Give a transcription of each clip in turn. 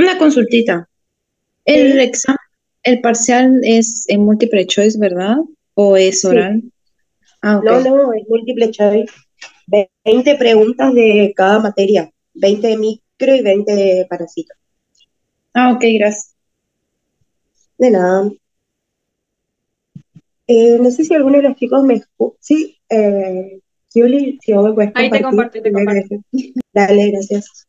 Una consultita. El Sí, examen, el parcial es en múltiple choice, ¿verdad? ¿O es sí. oral? Ah, ok. No, no, es múltiple choice. 20 preguntas de cada materia. 20 de micro y 20 de parásito. Ah, ok, gracias. De nada. No sé si alguno de los chicos me escucha. Sí, Juli, si vos me puedes Ahí te compartir, comparto, te te lo comparto. agradezco. Dale, gracias.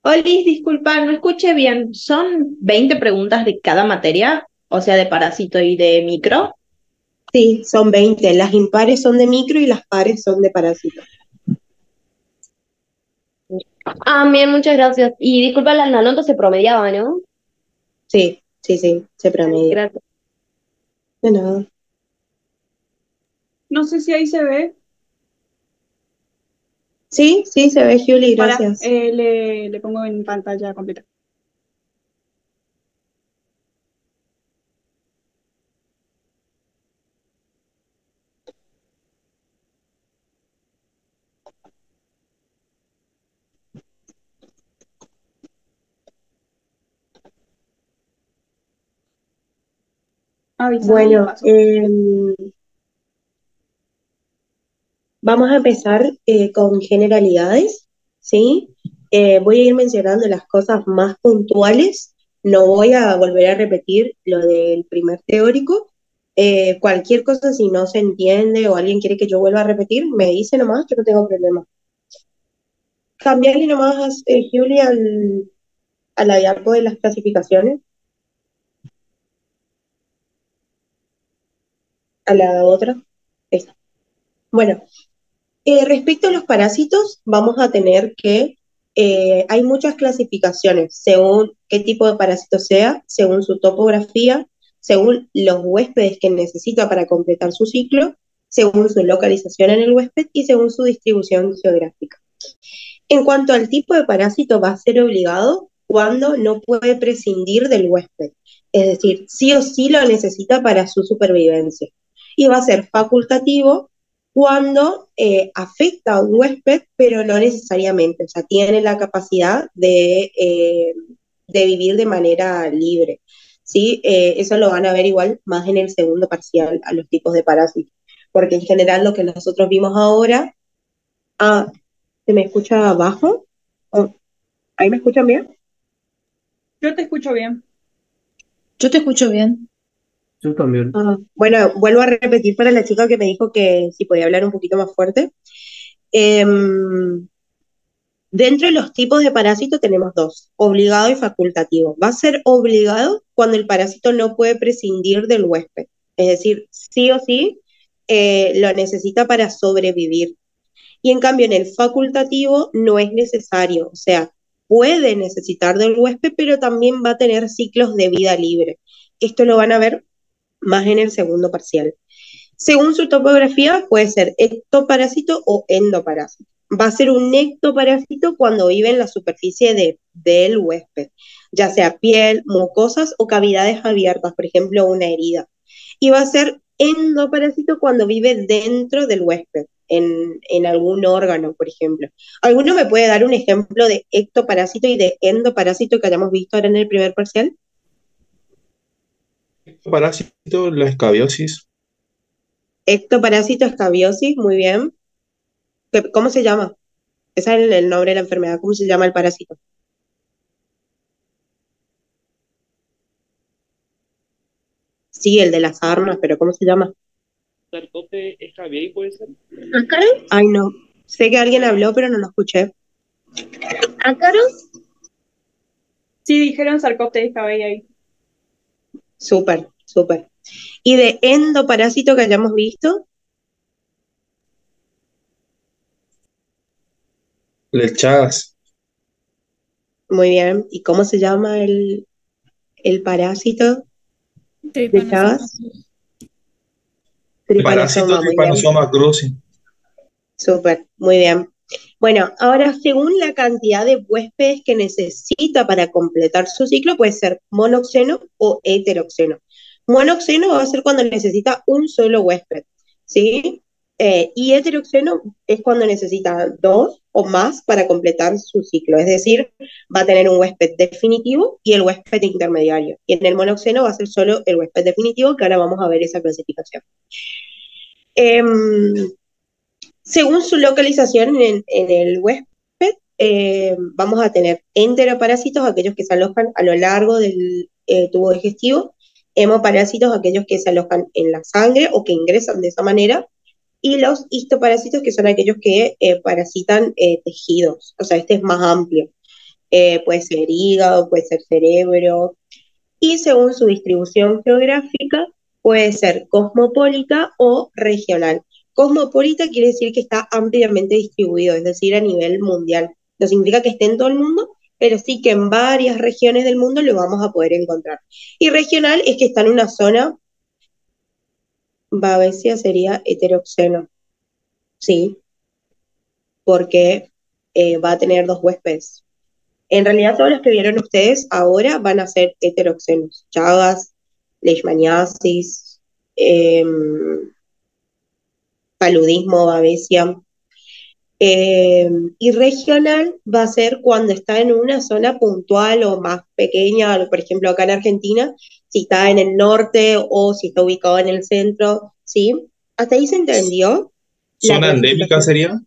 Olis, disculpa, no escuché bien. ¿Son 20 preguntas de cada materia? O sea, de parásito y de micro. Sí, son 20. Las impares son de micro y las pares son de parásito. Ah, bien, muchas gracias. Y disculpa, la nota se promediaba, ¿no? Sí, sí, sí, se promedia. Gracias. De nada. No sé si ahí se ve. Sí, sí, se ve, Juli, Para, gracias. le pongo en pantalla completa. Avísame y Bueno, paso. vamos a empezar con generalidades, ¿sí? Voy a ir mencionando las cosas más puntuales, no voy a volver a repetir lo del primer teórico. Cualquier cosa, si no se entiende o alguien quiere que yo vuelva a repetir, me dice nomás, yo no tengo problema. Cambiarle nomás, Julia, a la diapo de las clasificaciones, a la otra. Esa. Bueno, respecto a los parásitos, vamos a tener que hay muchas clasificaciones según qué tipo de parásito sea, según su topografía, según los huéspedes que necesita para completar su ciclo, según su localización en el huésped y según su distribución geográfica. En cuanto al tipo de parásito, va a ser obligado cuando no puede prescindir del huésped, es decir, sí o sí lo necesita para su supervivencia. Y va a ser facultativo cuando afecta a un huésped, pero no necesariamente, o sea, tiene la capacidad de vivir de manera libre. ¿Sí? Eso lo van a ver igual más en el segundo parcial a los tipos de parásitos, porque en general lo que nosotros vimos ahora, ah, ¿se me escucha bajo? Oh, ¿ahí me escuchan bien? Yo te escucho bien. Yo te escucho bien. Yo también. Bueno, vuelvo a repetir para la chica que me dijo que si podía hablar un poquito más fuerte. Em, Dentro de los tipos de parásito tenemos dos, obligado y facultativo. Va a ser obligado cuando el parásito no puede prescindir del huésped, es decir, sí o sí lo necesita para sobrevivir. Y en cambio en el facultativo no es necesario, o sea, puede necesitar del huésped, pero también va a tener ciclos de vida libre. Esto lo van a ver más en el segundo parcial. Según su topografía, puede ser ectoparásito o endoparásito. Va a ser un ectoparásito cuando vive en la superficie del huésped, ya sea piel, mucosas o cavidades abiertas, por ejemplo, una herida. Y va a ser endoparásito cuando vive dentro del huésped, en algún órgano, por ejemplo. ¿Alguno me puede dar un ejemplo de ectoparásito y de endoparásito que hayamos visto ahora en el primer parcial? Parásito, la escabiosis. Ectoparásito, escabiosis, muy bien. ¿Cómo se llama? Ese es el nombre de la enfermedad. ¿Cómo se llama el parásito? Sí, el de las armas, pero ¿cómo se llama? Sarcote escabiei puede ser. ¿Ácaros? Ay, no. Sé que alguien habló, pero no lo escuché. ¿Ácaros? Sí, dijeron Sarcoptes ahí. Súper, súper. ¿Y de endoparásito que hayamos visto? El Chagas. Muy bien. ¿Y cómo se llama el parásito de Trypanosoma. Chagas? Parásito Tripanosoma, muy bien. Trypanosoma cruzi. Súper, muy bien. Bueno, ahora según la cantidad de huéspedes que necesita para completar su ciclo, puede ser monoxeno o heteroxeno. Monoxeno va a ser cuando necesita un solo huésped. ¿sí? Y heteroxeno es cuando necesita dos o más para completar su ciclo, es decir, va a tener un huésped definitivo y el huésped intermediario. Y en el monoxeno va a ser solo el huésped definitivo, que ahora vamos a ver esa clasificación. Según su localización en el huésped, vamos a tener enteroparásitos, aquellos que se alojan a lo largo del tubo digestivo, hemoparásitos, aquellos que se alojan en la sangre o que ingresan de esa manera, y los histoparásitos, que son aquellos que parasitan tejidos. O sea, este es más amplio. Puede ser hígado, puede ser cerebro, y según su distribución geográfica, puede ser cosmopolita o regional. Cosmopolita quiere decir que está ampliamente distribuido, es decir, a nivel mundial. No significa que esté en todo el mundo, pero sí que en varias regiones del mundo lo vamos a poder encontrar. Y regional es que está en una zona, Babesia sería heteroxeno, sí, porque va a tener dos huéspedes. En realidad, todos los que vieron ustedes ahora van a ser heteroxenos. Chagas, leishmaniasis, paludismo, babesia. Y regional va a ser cuando está en una zona puntual o más pequeña, por ejemplo, acá en Argentina, si está en el norte o si está ubicado en el centro, ¿sí? ¿Hasta ahí se entendió la ¿Zona endémica clasificación? sería?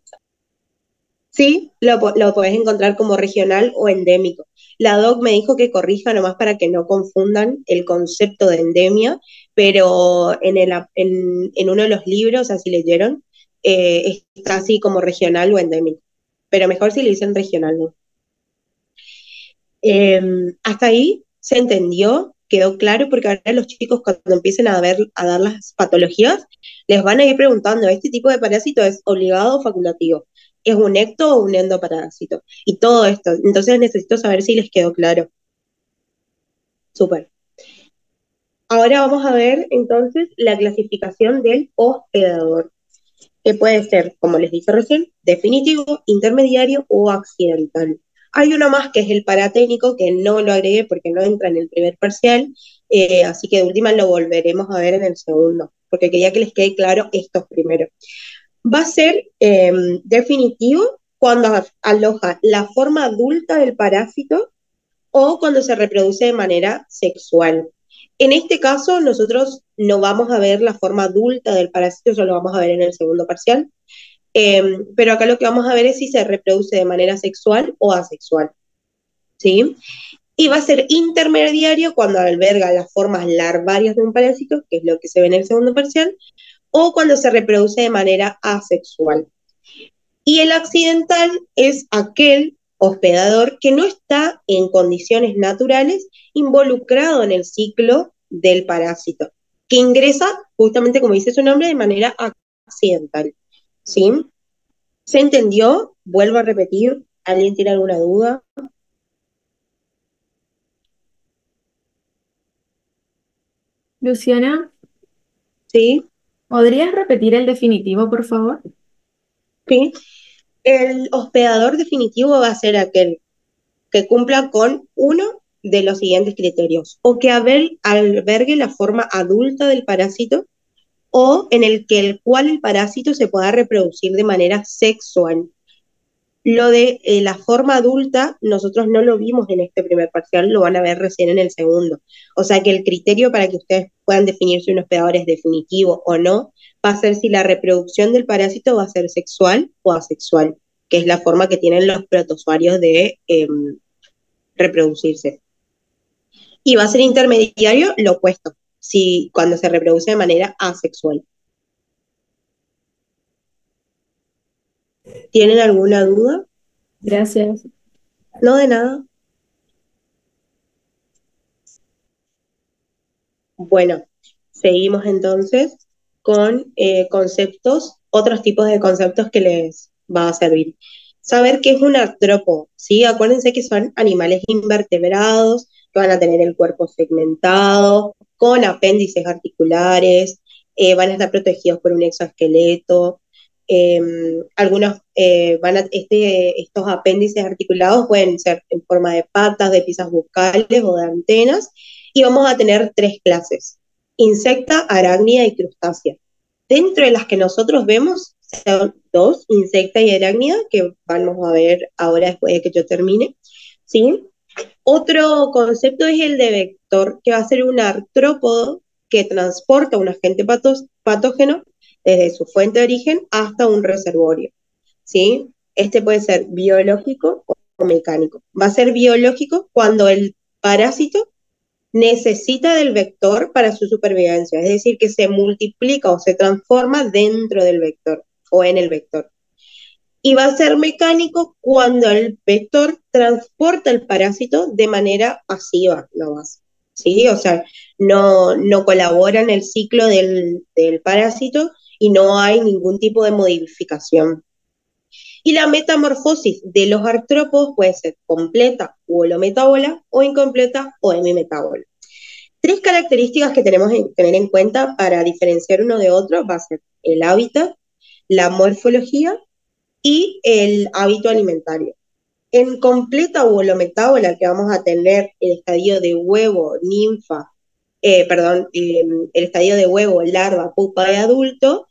Sí, lo podés encontrar como regional o endémico. La doc me dijo que corrija nomás para que no confundan el concepto de endemia, pero en uno de los libros, así leyeron, está así como regional o endémico. Pero mejor si le dicen regional, ¿no? Hasta ahí se entendió, quedó claro, porque ahora los chicos cuando empiecen a dar las patologías, les van a ir preguntando, ¿este tipo de parásito es obligado o facultativo? ¿Es un ecto o un endoparásito? Y todo esto. Entonces necesito saber si les quedó claro. Súper. Ahora vamos a ver entonces la clasificación del hospedador, que puede ser, como les dije recién, definitivo, intermediario o accidental. Hay uno más que es el paratécnico, que no lo agregué porque no entra en el primer parcial, así que de última lo volveremos a ver en el segundo, porque quería que les quede claro estos primero. Va a ser definitivo cuando aloja la forma adulta del parásito o cuando se reproduce de manera sexual. En este caso, nosotros no vamos a ver la forma adulta del parásito, eso lo vamos a ver en el segundo parcial, pero acá lo que vamos a ver es si se reproduce de manera sexual o asexual, ¿sí? Y va a ser intermediario cuando alberga las formas larvarias de un parásito, que es lo que se ve en el segundo parcial, o cuando se reproduce de manera asexual. Y el accidental es aquel hospedador que no está en condiciones naturales involucrado en el ciclo del parásito, que ingresa, justamente como dice su nombre, de manera accidental. ¿Sí? ¿Se entendió? Vuelvo a repetir. ¿Alguien tiene alguna duda? Luciana, ¿Sí? ¿podrías repetir el definitivo, por favor? ¿Sí? El hospedador definitivo va a ser aquel que cumpla con uno de los siguientes criterios, o que albergue la forma adulta del parásito, o en el cual el parásito se pueda reproducir de manera sexual. Lo de la forma adulta, nosotros no lo vimos en este primer parcial, lo van a ver recién en el segundo. O sea que el criterio para que ustedes puedan definir si un hospedador es definitivo o no, va a ser si la reproducción del parásito va a ser sexual o asexual, que es la forma que tienen los protozoarios de reproducirse. Y va a ser intermediario lo opuesto, si cuando se reproduce de manera asexual. ¿Tienen alguna duda? Gracias. No, de nada. Bueno, seguimos entonces con conceptos, otros tipos de conceptos que les va a servir. Saber qué es un artrópodo, ¿sí? Acuérdense que son animales invertebrados, que van a tener el cuerpo segmentado, con apéndices articulares, van a estar protegidos por un exoesqueleto. Algunos estos apéndices articulados pueden ser en forma de patas, de piezas bucales o de antenas, y vamos a tener tres clases: insecta, arácnida y crustácea. Dentro de las que nosotros vemos son dos, insecta y arácnida, que vamos a ver ahora después de que yo termine, ¿sí? Otro concepto es el de vector, que va a ser un artrópodo que transporta un agente patógeno desde su fuente de origen hasta un reservorio, ¿sí? Este puede ser biológico o mecánico. Va a ser biológico cuando el parásito necesita del vector para su supervivencia, es decir, que se multiplica o se transforma dentro del vector o en el vector. Y va a ser mecánico cuando el vector transporta el parásito de manera pasiva, no más. ¿Sí? O sea, no colabora en el ciclo del parásito y no hay ningún tipo de modificación. Y la metamorfosis de los artrópodos puede ser completa o holometábola o incompleta o hemimetábola. Tres características que tenemos que tener en cuenta para diferenciar uno de otro va a ser el hábitat, la morfología y el hábito alimentario. En completa o holometábola, que vamos a tener el estadio de huevo, ninfa, el estadio de huevo, larva, pupa y adulto,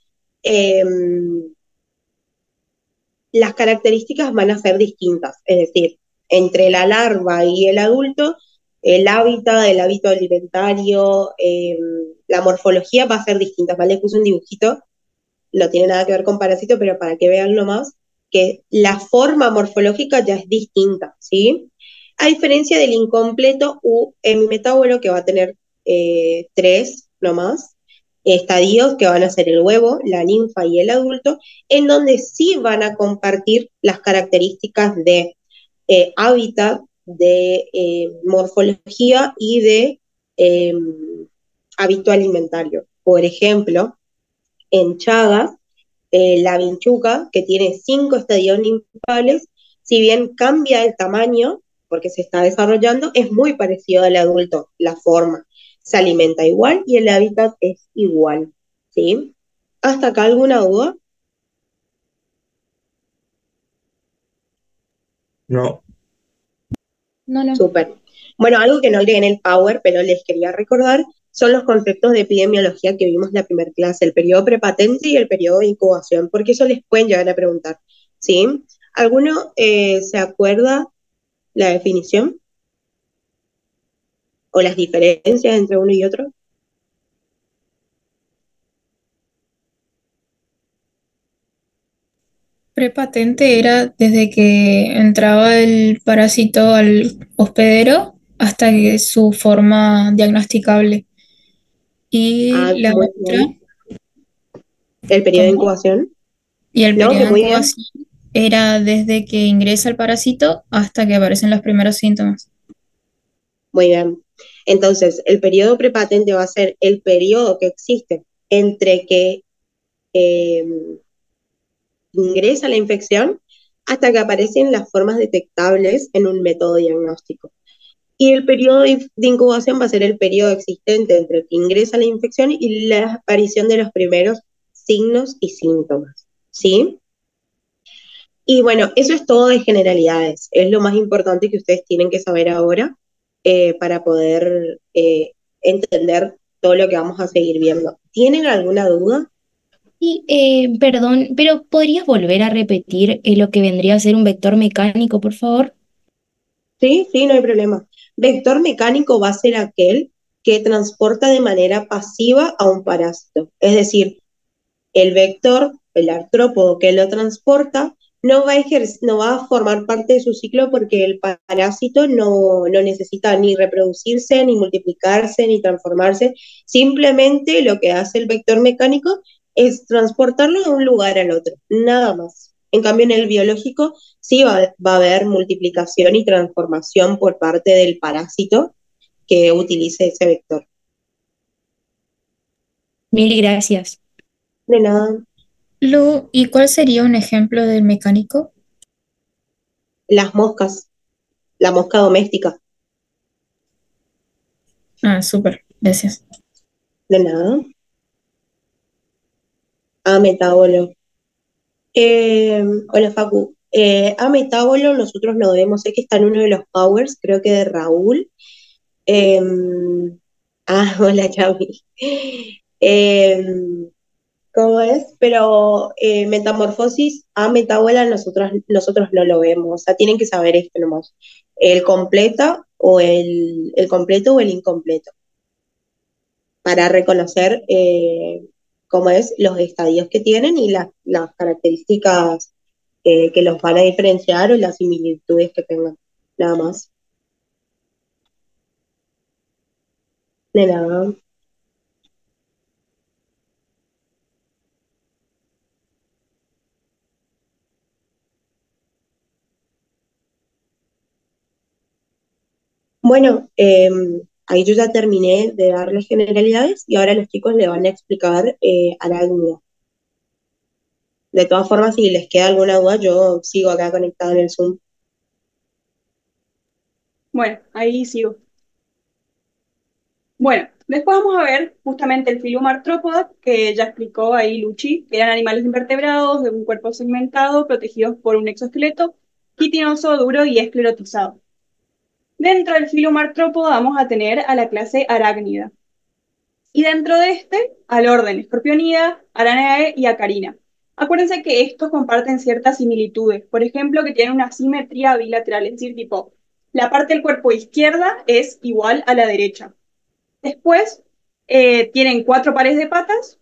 las características van a ser distintas, es decir, entre la larva y el adulto, el hábito alimentario, la morfología va a ser distinta, ¿vale? Puse un dibujito, no tiene nada que ver con parásito, pero para que vean más, que la forma morfológica ya es distinta, ¿sí? A diferencia del incompleto u hemimetábolo, que va a tener tres nomás, estadios que van a ser el huevo, la ninfa y el adulto, en donde sí van a compartir las características de hábitat, de morfología y de hábito alimentario. Por ejemplo, en Chagas, la vinchuca, que tiene 5 estadios ninfales, si bien cambia el tamaño, porque se está desarrollando, es muy parecido al adulto, la forma. Se alimenta igual y el hábitat es igual, ¿sí? ¿Hasta acá alguna duda? No, No, no. Súper. Bueno, algo que no leí en el Power, pero les quería recordar, son los conceptos de epidemiología que vimos en la primera clase, el periodo prepatente y el periodo de incubación, porque eso les pueden llegar a preguntar, ¿sí? ¿Alguno se acuerda la definición o las diferencias entre uno y otro? Prepatente era desde que entraba el parásito al hospedero hasta que su forma diagnosticable. Ah, Y la muy otra, bien. ¿El periodo de ¿cómo? incubación? Y el No, periodo que de muy bien. incubación era desde que ingresa el parásito hasta que aparecen los primeros síntomas. Muy bien. Entonces, el periodo prepatente va a ser el periodo que existe entre que eh, ingresa la infección hasta que aparecen las formas detectables en un método diagnóstico. Y el periodo de incubación va a ser el periodo existente entre que ingresa la infección y la aparición de los primeros signos y síntomas, ¿sí? Y bueno, eso es todo de generalidades. Es lo más importante que ustedes tienen que saber ahora para poder entender todo lo que vamos a seguir viendo. ¿Tienen alguna duda? Y, perdón, pero ¿podrías volver a repetir lo que vendría a ser un vector mecánico, por favor? Sí, sí, no hay problema. Vector mecánico va a ser aquel que transporta de manera pasiva a un parásito. Es decir, el vector, el artrópodo que lo transporta, no va a formar parte de su ciclo porque el parásito no necesita ni reproducirse, ni multiplicarse, ni transformarse. Simplemente lo que hace el vector mecánico es transportarlo de un lugar al otro, nada más. En cambio, en el biológico sí va a haber multiplicación y transformación por parte del parásito que utilice ese vector. Mil gracias. De nada, Lu, ¿y cuál sería un ejemplo del mecánico? las moscas, la mosca doméstica. Ah, súper, gracias. De nada. A metabolo. Hola Facu. A metabolo nosotros lo vemos, sé que está en uno de los powers, creo que de Raúl. Hola Chami. Eh, ¿Cómo es? Pero metamorfosis a metabola nosotros no lo vemos. O sea, tienen que saber esto nomás. El completo o el incompleto. Para reconocer cómo es los estadios que tienen y las características que los van a diferenciar o las similitudes que tengan. Nada más. De nada. Bueno, ahí yo ya terminé de dar las generalidades y ahora los chicos le van a explicar arácnida. De todas formas, si les queda alguna duda, yo sigo acá conectada en el Zoom. Bueno, ahí sigo. Bueno, después vamos a ver justamente el filum artrópoda, que ya explicó ahí Luchi, que eran animales invertebrados de un cuerpo segmentado, protegidos por un exoesqueleto, quitinoso, duro y esclerotizado. Dentro del filum artrópoda vamos a tener a la clase arácnida. Y dentro de este, al orden Scorpionida, Araneae y Acarina. Acuérdense que estos comparten ciertas similitudes. Por ejemplo, que tienen una simetría bilateral, es decir, tipo, la parte del cuerpo izquierda es igual a la derecha. Después, tienen 4 pares de patas.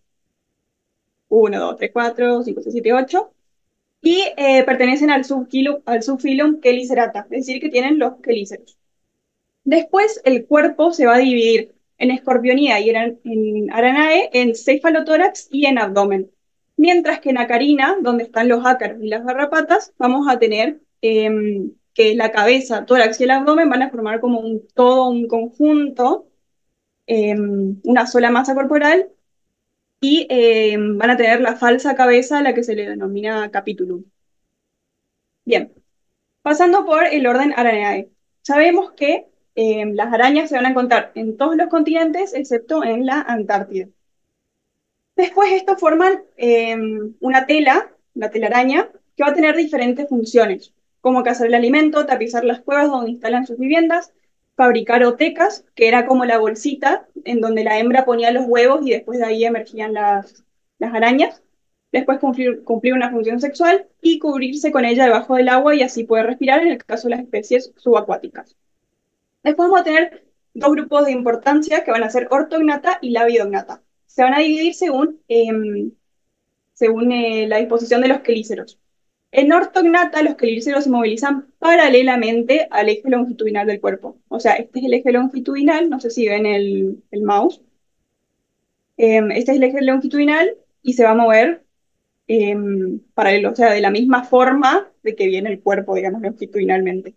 1, 2, 3, 4, 5, 6, 7, 8. Y pertenecen al subfilum Chelicerata, es decir, que tienen los quelíceros. Después, el cuerpo se va a dividir en escorpionía y en aranae, en cefalotórax y en abdomen. Mientras que en acarina, donde están los ácaros y las garrapatas, vamos a tener que la cabeza, tórax y el abdomen van a formar como todo un conjunto, una sola masa corporal, y van a tener la falsa cabeza a la que se le denomina capitulum. Bien, pasando por el orden Araneae. Sabemos que las arañas se van a encontrar en todos los continentes excepto en la Antártida. Después estos forman una tela, la telaraña, que va a tener diferentes funciones, como cazar el alimento, tapizar las cuevas donde instalan sus viviendas, fabricar otecas, que era como la bolsita en donde la hembra ponía los huevos y después de ahí emergían las arañas. Después cumplir una función sexual y cubrirse con ella debajo del agua y así poder respirar en el caso de las especies subacuáticas. Después vamos a tener 2 grupos de importancia que van a ser ortognata y labidognata. Se van a dividir según la disposición de los quelíceros. En ortognata, los quelíceros se movilizan paralelamente al eje longitudinal del cuerpo. O sea, este es el eje longitudinal, no sé si ven el mouse. Este es el eje longitudinal y se va a mover paralelo, o sea, de la misma forma de que viene el cuerpo, digamos, longitudinalmente.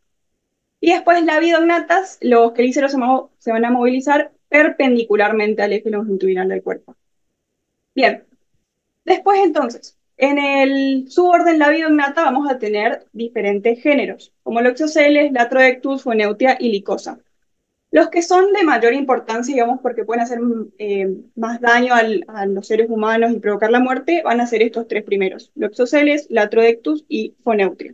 Y después, labiodognatas, los quelíceros se van a movilizar perpendicularmente al eje longitudinal del cuerpo. Bien, después entonces, en el suborden labidognata vamos a tener diferentes géneros, como Loxoceles, Latrodectus, Foneutia y Lycosa. Los que son de mayor importancia, digamos, porque pueden hacer más daño a los seres humanos y provocar la muerte, van a ser estos 3 primeros, Loxoceles, Latrodectus y Foneutria.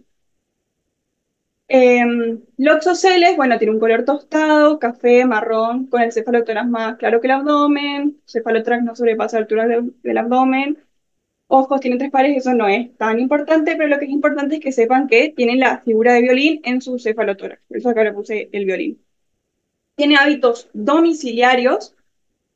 Loxoceles, bueno, tiene un color tostado, café, marrón, con el cefalotórax más claro que el abdomen, cefalotórax no sobrepasa la altura del abdomen, ojos tienen 3 pares, eso no es tan importante, pero lo que es importante es que sepan que tienen la figura de violín en su cefalotórax, por eso acá le puse el violín. Tiene hábitos domiciliarios,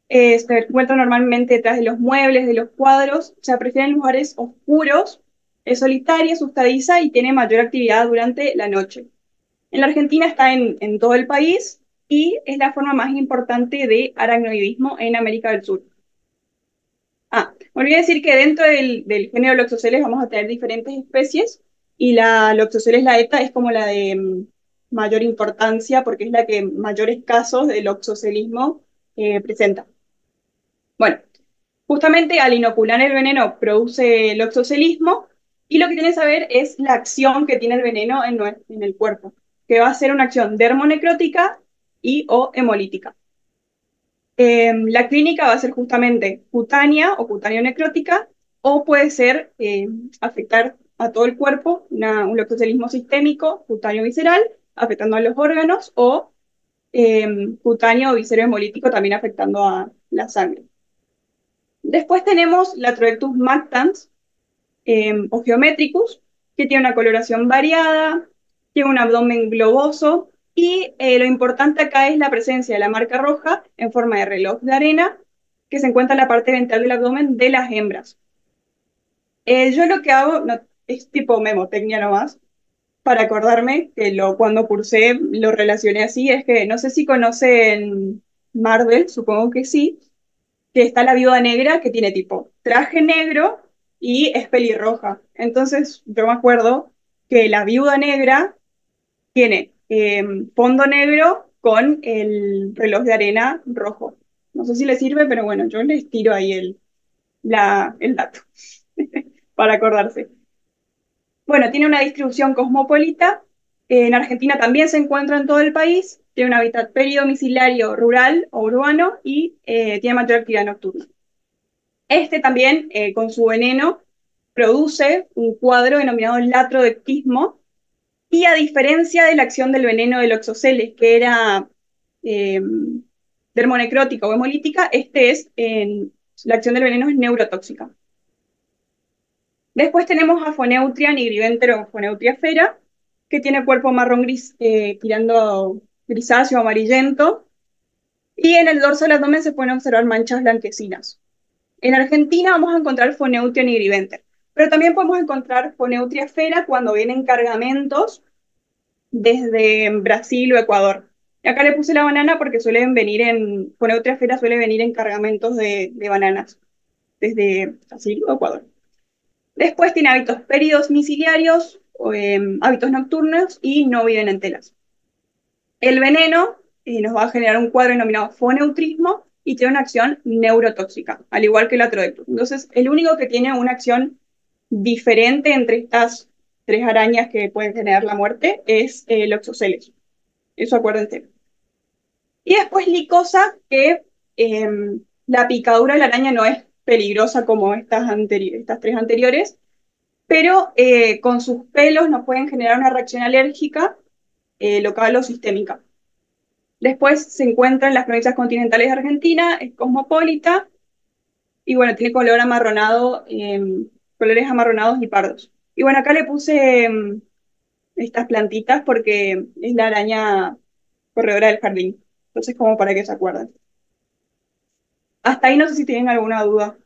se encuentra normalmente detrás de los muebles, de los cuadros, o sea, prefieren lugares oscuros, es solitaria, asustadiza y tiene mayor actividad durante la noche. En la Argentina está en todo el país y es la forma más importante de aracnoidismo en América del Sur. Me olvidé decir que dentro del género Loxoceles vamos a tener diferentes especies y la Loxoceles laeta es como la de mayor importancia porque es la que mayores casos de loxocelismo presenta. Bueno, justamente al inocular el veneno produce loxocelismo y lo que tienen que saber es la acción que tiene el veneno en el cuerpo, que va a ser una acción dermonecrótica y o hemolítica. La clínica va a ser justamente cutánea o cutáneo-necrótica o puede ser afectar a todo el cuerpo, un loxocelismo sistémico, cutáneo-visceral, afectando a los órganos o cutáneo o viscerohemolítico también afectando a la sangre. Después tenemos Latrodectus mactans o Geometricus, que tiene una coloración variada, tiene un abdomen globoso y lo importante acá es la presencia de la marca roja en forma de reloj de arena que se encuentra en la parte ventral del abdomen de las hembras. Yo lo que hago es tipo memotecnia nomás, para acordarme que cuando cursé lo relacioné así, es que no sé si conocen Marvel, supongo que sí, que está la viuda negra que tiene tipo traje negro y es pelirroja. Entonces yo me acuerdo que la viuda negra tiene fondo negro con el reloj de arena rojo. No sé si le sirve, pero bueno, yo les tiro ahí el dato para acordarse. Bueno, tiene una distribución cosmopolita. En Argentina también se encuentra en todo el país. Tiene un hábitat peridomiciliario rural o urbano y tiene mayor actividad nocturna. Este también, con su veneno, produce un cuadro denominado latrodectismo y a diferencia de la acción del veneno del oxoceles, que era eh, dermonecrótica o hemolítica, la acción del veneno es neurotóxica. Después tenemos a Foneutria nigriventer o Foneutria fera, que tiene cuerpo marrón gris, tirando grisáceo o amarillento, y en el dorso del abdomen se pueden observar manchas blanquecinas. En Argentina vamos a encontrar Foneutria nigriventer, pero también podemos encontrar Foneutria fera cuando vienen cargamentos desde Brasil o Ecuador. Y acá le puse la banana porque Foneutria fera suele venir en cargamentos de bananas desde Brasil o Ecuador. Después tiene hábitos peridomiciliarios, hábitos nocturnos y no viven en telas. El veneno nos va a generar un cuadro denominado foneutrismo y tiene una acción neurotóxica, al igual que el Latrodectus. Entonces, el único que tiene una acción diferente entre estas tres arañas que pueden generar la muerte es el Oxoceles. Eso acuérdense. Y después Licosa, que la picadura de la araña no es peligrosa como estas tres anteriores, pero con sus pelos nos pueden generar una reacción alérgica local o sistémica. Después se encuentra en las provincias continentales de Argentina, es cosmopolita, y bueno, tiene colores amarronados y pardos. Y bueno, acá le puse estas plantitas porque es la araña corredora del jardín. Entonces, como para que se acuerden. Hasta ahí no sé si tienen alguna duda.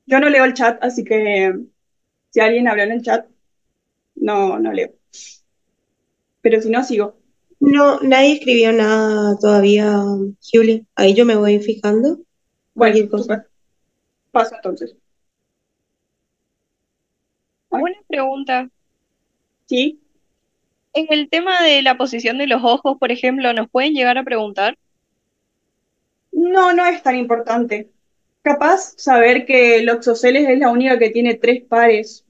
Yo no leo el chat, así que si alguien habló en el chat, no leo. Pero si no, sigo. No, nadie escribió nada todavía, Juli. Ahí yo me voy fijando. Cualquier Bueno, cosa. súper. Paso entonces. Ay, Una pregunta. sí. En el tema de la posición de los ojos, por ejemplo, ¿nos pueden llegar a preguntar? No es tan importante. Capaz saber que el Oxoceles es la única que tiene 3 pares.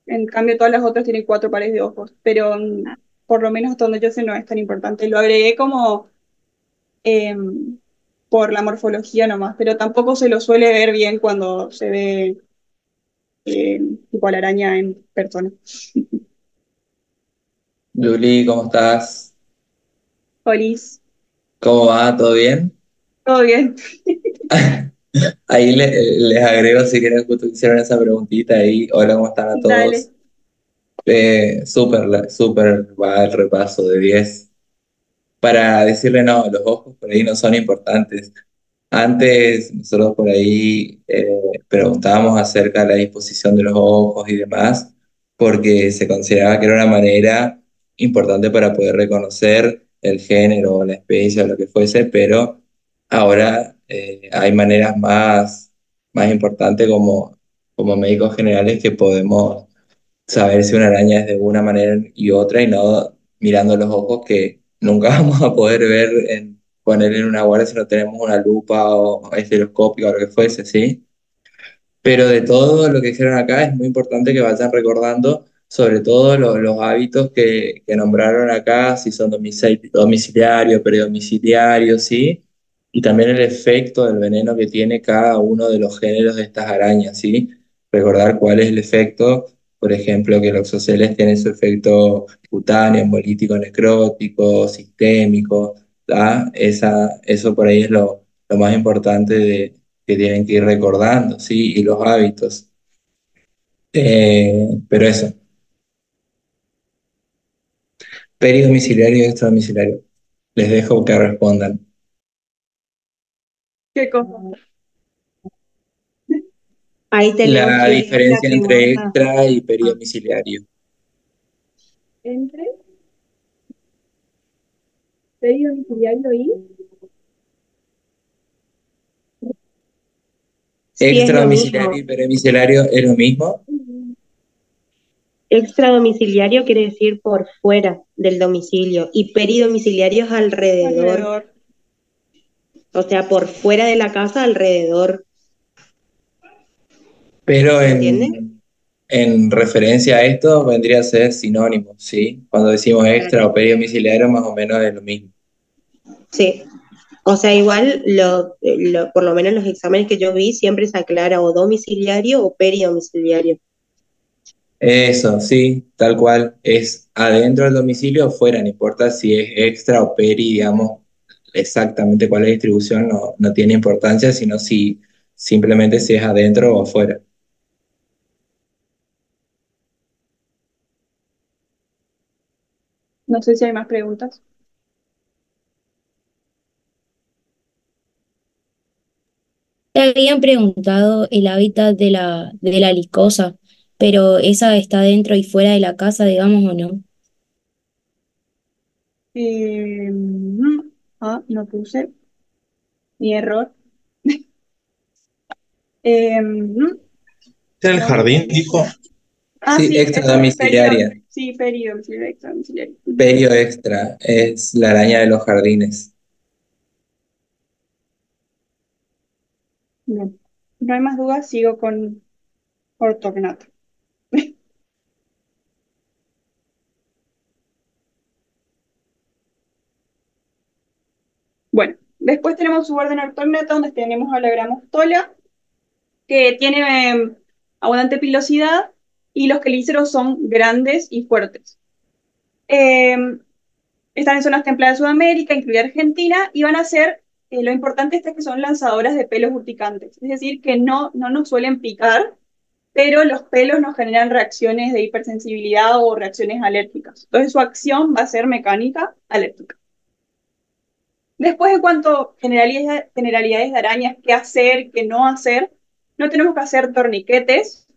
En cambio, todas las otras tienen 4 pares de ojos. Pero por lo menos hasta donde yo sé no es tan importante. Lo agregué como por la morfología nomás, pero tampoco se lo suele ver bien cuando se ve tipo a la araña en persona. Luli, ¿cómo estás? Olis, ¿Cómo va? ¿Todo bien? todo bien. Ahí les agrego si quieren, justo hicieron esa preguntita ahí. Hola, ¿cómo están a todos? Dale. Súper va el repaso de 10. Para decirle, no, los ojos por ahí no son importantes. Antes nosotros por ahí preguntábamos acerca de la disposición de los ojos y demás, porque se consideraba que era una manera importante para poder reconocer el género o la especie o lo que fuese, pero ahora hay maneras más importantes como médicos generales que podemos saber si una araña es de una manera y otra y no mirando los ojos que nunca vamos a poder ver poner en una guardia si no tenemos una lupa o estereoscópica o lo que fuese, ¿sí? Pero de todo lo que hicieron acá es muy importante que vayan recordando sobre todo los hábitos que nombraron acá, si son domiciliarios, predomiciliarios, ¿sí? Y también el efecto del veneno que tiene cada uno de los géneros de estas arañas, ¿sí? Recordar cuál es el efecto, por ejemplo, que el oxoceles tiene su efecto cutáneo, hemolítico, necrótico, sistémico, ¿tá? Eso por ahí es lo más importante de que tienen que ir recordando, ¿sí? Y los hábitos. Pero eso, peridomiciliario y extradomiciliario. Les dejo que respondan. ¿Qué cosa? Ahí te leo La si es la diferencia entre pregunta. extra y peridomiciliario. Entre peridomiciliario y Sí, es lo Extradomiciliario mismo. y peridomiciliario es lo mismo. Extradomiciliario quiere decir por fuera del domicilio y peridomiciliario es alrededor, alrededor. o sea, por fuera de la casa alrededor, Pero ¿se entiende? en referencia a esto vendría a ser sinónimo, ¿sí? Cuando decimos extra o peridomiciliario, más o menos es lo mismo. Sí. O sea, igual, por lo menos los exámenes que yo vi, siempre se aclara o domiciliario o peridomiciliario. Eso, sí, tal cual. Es adentro del domicilio o fuera, no importa si es extra o peri, digamos, exactamente cuál es la distribución, no tiene importancia, sino si simplemente si es adentro o afuera. No sé si hay más preguntas. Te habían preguntado el hábitat de la licosa, pero esa está dentro y fuera de la casa, digamos, ¿o no? No puse. Mi error. No. ¿En el jardín, dijo? Sí, Sí, extra eso es domiciliaria. sí, peridomiciliario, extradomiciliario. Perio extra es la araña de los jardines. Bien. No hay más dudas, sigo con ortognato. Bueno, después tenemos su orden ortognato, donde tenemos a la gramostola, que tiene abundante pilosidad, y los quelíceros son grandes y fuertes. Están en zonas templadas de Sudamérica, incluida Argentina, y van a ser, lo importante es que son lanzadoras de pelos urticantes, es decir, que no nos suelen picar, pero los pelos nos generan reacciones de hipersensibilidad o reacciones alérgicas. Entonces su acción va a ser mecánica alérgica. Después, en cuanto a generalidades de arañas, qué hacer, qué no hacer, no tenemos que hacer torniquetes,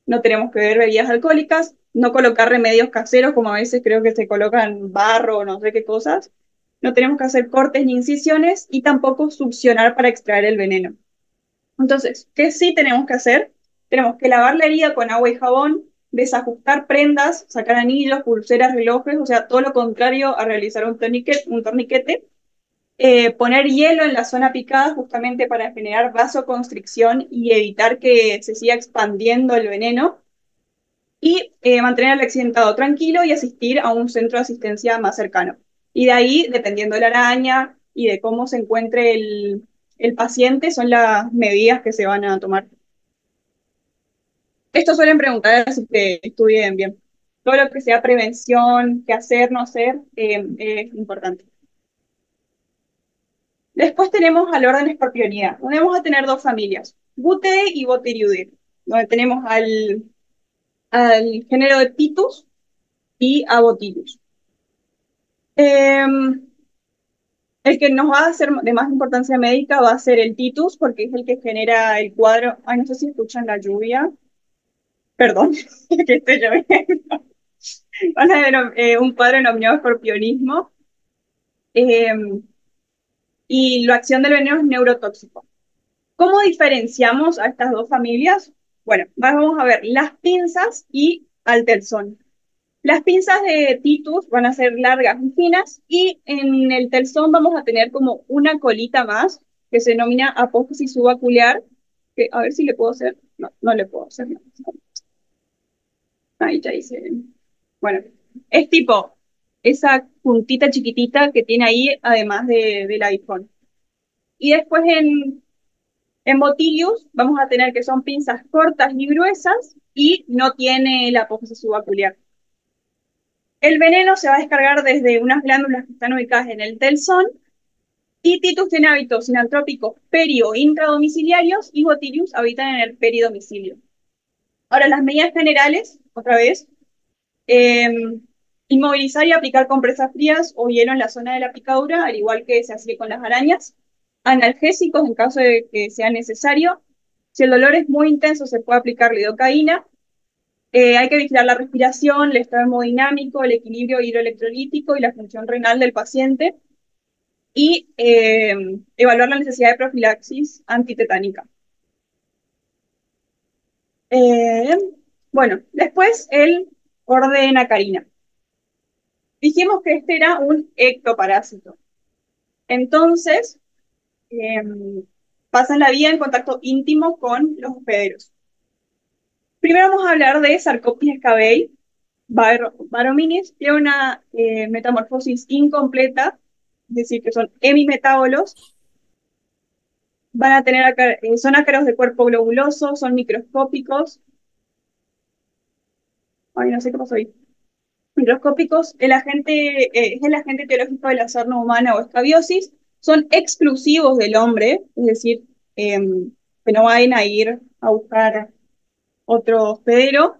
no tenemos que beber bebidas alcohólicas, no colocar remedios caseros, como a veces creo que se colocan barro o no sé qué cosas, no tenemos que hacer cortes ni incisiones y tampoco succionar para extraer el veneno. Entonces, ¿qué sí tenemos que hacer? Tenemos que lavar la herida con agua y jabón, desajustar prendas, sacar anillos, pulseras, relojes, o sea, todo lo contrario a realizar un torniquete, poner hielo en la zona picada justamente para generar vasoconstricción y evitar que se siga expandiendo el veneno, y mantener al accidentado tranquilo y asistir a un centro de asistencia más cercano. Y de ahí, dependiendo de la araña y de cómo se encuentre el paciente, son las medidas que se van a tomar. Esto suelen preguntar, así que estudien bien. Todo lo que sea prevención, qué hacer, no hacer, es importante. Después tenemos al orden Scorpionida, donde vamos a tener dos familias, Butei y Boteriudae, donde tenemos al género de Titus y a Botylus. El que nos va a ser de más importancia médica va a ser el Titus, porque es el que genera el cuadro. Ay, no sé si escuchan la lluvia. Perdón, que esté lloviendo. Van a ver un cuadro denominado escorpionismo. Y la acción del veneno es neurotóxico. ¿Cómo diferenciamos a estas dos familias? Bueno, vamos a ver las pinzas y al telzón. Las pinzas de Titus van a ser largas y finas, y en el telzón vamos a tener como una colita más que se denomina apófisis subacular, que a ver si le puedo hacer. No, no le puedo hacer. No. Ahí ya hice. Bueno, es tipo esa puntita chiquitita que tiene ahí, además del iPhone. Y después en Botilius vamos a tener que son pinzas cortas y gruesas y no tiene la apófisis subacular. El veneno se va a descargar desde unas glándulas que están ubicadas en el telzón Y Titus tiene hábitos sinantrópicos peri o intradomiciliarios y Botilius habitan en el peridomicilio. Ahora, las medidas generales, otra vez, inmovilizar y aplicar compresas frías o hielo en la zona de la picadura, al igual que se hace con las arañas. Analgésicos en caso de que sea necesario. Si el dolor es muy intenso, se puede aplicar lidocaína. Hay que vigilar la respiración, el estado hemodinámico, el equilibrio hidroelectrolítico y la función renal del paciente. Y evaluar la necesidad de profilaxis antitetánica. Bueno, después el ordenacarina. Dijimos que este era un ectoparásito. Entonces, pasan la vida en contacto íntimo con los hospederos. Primero vamos a hablar de Sarcoptes scabei barominis, tiene una metamorfosis incompleta, es decir, que son hemimetábolos. Van a tener son ácaros de cuerpo globuloso, son microscópicos. Ay, no sé qué pasó ahí. Microscópicos, es el agente etiológico de la sarna humana o escabiosis, son exclusivos del hombre, es decir, que no vayan a ir a buscar otro hospedero.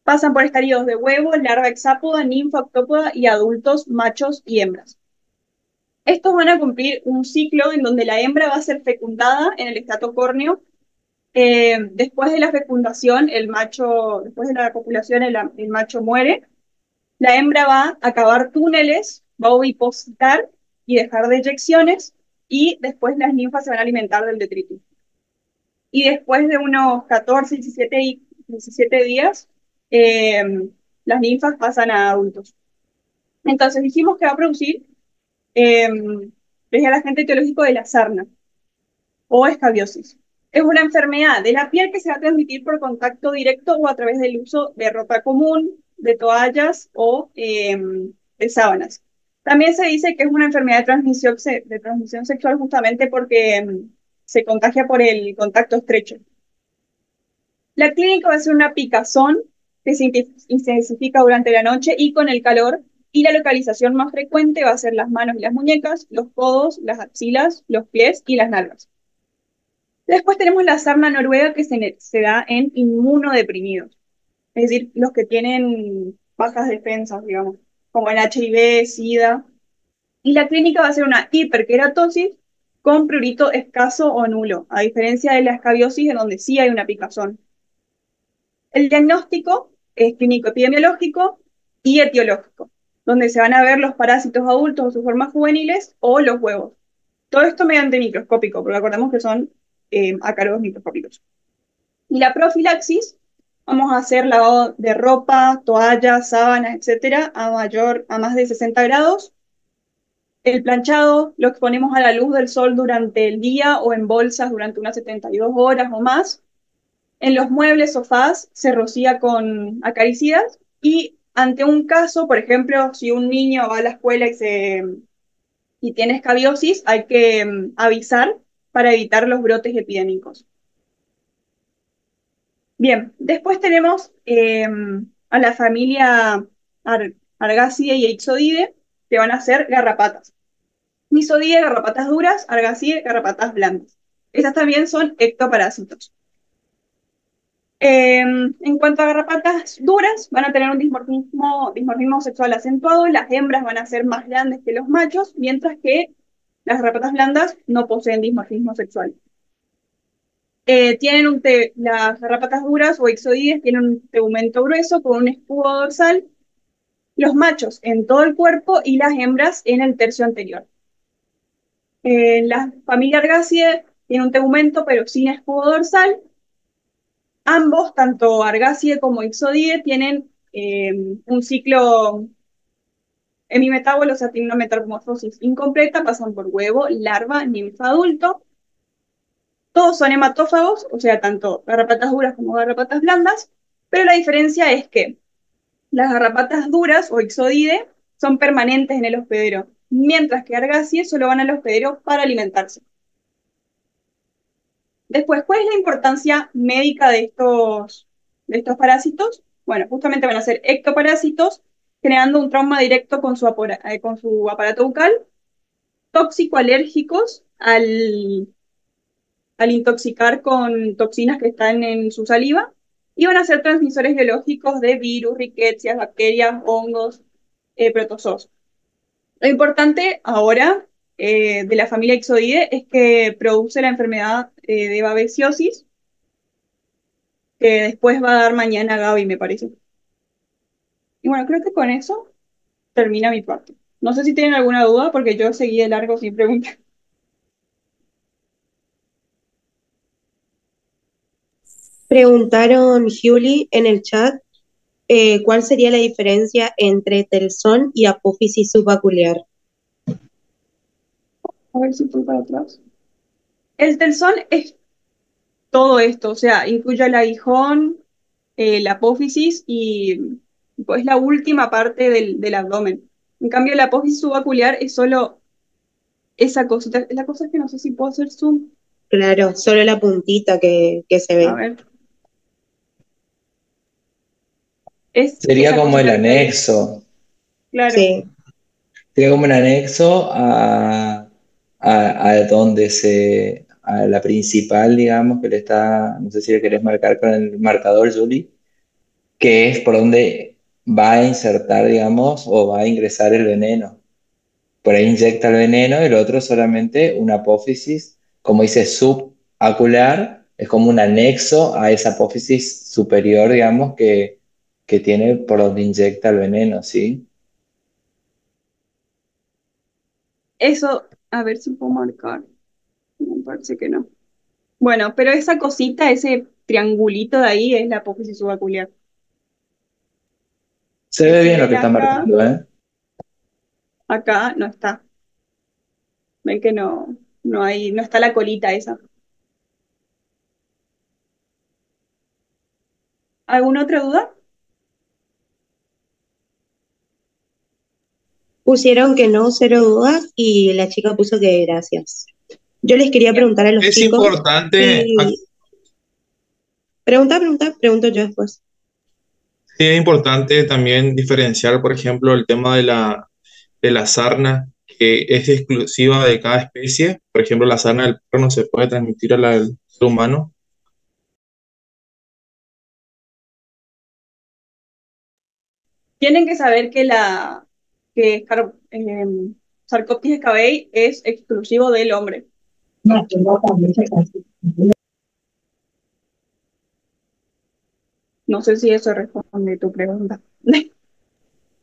Pasan por estadios de huevo, larva hexápoda, ninfa octópoda y adultos machos y hembras. Estos van a cumplir un ciclo en donde la hembra va a ser fecundada en el estrato córneo. Después de la fecundación, después de la copulación, el macho muere. La hembra va a cavar túneles, va a ovipositar y dejar deyecciones, y después las ninfas se van a alimentar del detritus. Y después de unos 14, 17 días, las ninfas pasan a adultos. Entonces dijimos que va a producir es el agente etiológico de la sarna o escabiosis. Es una enfermedad de la piel que se va a transmitir por contacto directo o a través del uso de ropa común, de toallas o de sábanas. También se dice que es una enfermedad de transmisión sexual justamente porque se contagia por el contacto estrecho. La clínica va a ser una picazón que se intensifica durante la noche y con el calor, y la localización más frecuente va a ser las manos y las muñecas, los codos, las axilas, los pies y las nalgas. Después tenemos la sarna noruega que se da en inmunodeprimidos, es decir, los que tienen bajas defensas, digamos, como el HIV, SIDA. Y la clínica va a ser una hiperkeratosis con prurito escaso o nulo, a diferencia de la escabiosis en donde sí hay una picazón. El diagnóstico es clínico epidemiológico y etiológico, donde se van a ver los parásitos adultos o sus formas juveniles o los huevos. Todo esto mediante microscópico, porque acordemos que son ácaros microscópicos. Y la profilaxis, vamos a hacer lavado de ropa, toallas, sábanas, etcétera, a más de 60 grados. El planchado lo exponemos a la luz del sol durante el día o en bolsas durante unas 72 horas o más. En los muebles, sofás, se rocía con acaricidas, y ante un caso, por ejemplo, si un niño va a la escuela y tiene escabiosis, hay que avisar para evitar los brotes epidémicos. Bien, después tenemos a la familia Argacidae y Ixodidae, que van a ser garrapatas. Nisodidae, garrapatas duras, Argacidae, garrapatas blandas. Esas también son ectoparásitos. En cuanto a garrapatas duras, van a tener un dimorfismo sexual acentuado, las hembras van a ser más grandes que los machos, mientras que las garrapatas blandas no poseen dimorfismo sexual. Las garrapatas duras o ixodides tienen un tegumento grueso con un escudo dorsal, los machos en todo el cuerpo y las hembras en el tercio anterior. La familia Argacidae tiene un tegumento pero sin escudo dorsal. Ambos, tanto Argacidae como Ixodidae, tienen un ciclo hemimetábolo, o sea, tienen una metamorfosis incompleta, pasan por huevo, larva, ninfa, adulto. Todos son hematófagos, o sea, tanto garrapatas duras como garrapatas blandas, pero la diferencia es que las garrapatas duras o Ixodidae son permanentes en el hospedero, mientras que Argacidae solo van al hospedero para alimentarse. Después, ¿cuál es la importancia médica de estos parásitos? Bueno, justamente van a ser ectoparásitos, generando un trauma directo con su aparato bucal. tóxico-alérgicos al intoxicar con toxinas que están en su saliva y van a ser transmisores biológicos de virus, riquecias, bacterias, hongos, protozoos. Lo importante ahora de la familia Ixoide es que produce la enfermedad de babesiosis, que después va a dar mañana Gaby, me parece. Y bueno, creo que con eso termina mi parte. No sé si tienen alguna duda, porque yo seguí de largo sin preguntar. Preguntaron, Juli, en el chat, ¿cuál sería la diferencia entre telson y apófisis subacular? A ver si voy para atrás. El telson es todo esto, o sea, incluye el aguijón, la apófisis y pues la última parte del abdomen. En cambio, la apófisis subacular es solo esa cosita. La cosa es que no sé si puedo hacer zoom. Claro, solo la puntita que se A ve. ver. Es Sería esa como el cosita que está ahí. anexo. Claro. Sí, Sería como un anexo a donde a la principal, digamos, que le está, no sé si le querés marcar con el marcador, Julie, que es por donde va a insertar, digamos, o va a ingresar el veneno. Por ahí inyecta el veneno y el otro solamente una apófisis, como dice, subacular, es como un anexo a esa apófisis superior, digamos, que tiene por donde inyecta el veneno, ¿sí? Eso, a ver si puedo marcar. Me parece que no. Bueno, pero esa cosita, ese triangulito de ahí es la apófisis subacular. Se Que ve si bien lo ven que está acá, marcando, ¿eh? acá no está. Ven que no, no hay, no está la colita esa. ¿Alguna otra duda? pusieron que no, cero dudas, y la chica puso que gracias. Yo les quería Bien. preguntar a los Es chicos importante, si... Pregunto yo después. sí, es importante también diferenciar, por ejemplo, el tema de la sarna, que es exclusiva de cada especie. Por ejemplo, la sarna del perro no se puede transmitir al ser humano. Tienen que saber que Sarcoptes escabei es exclusivo del hombre. No sé si eso responde tu pregunta.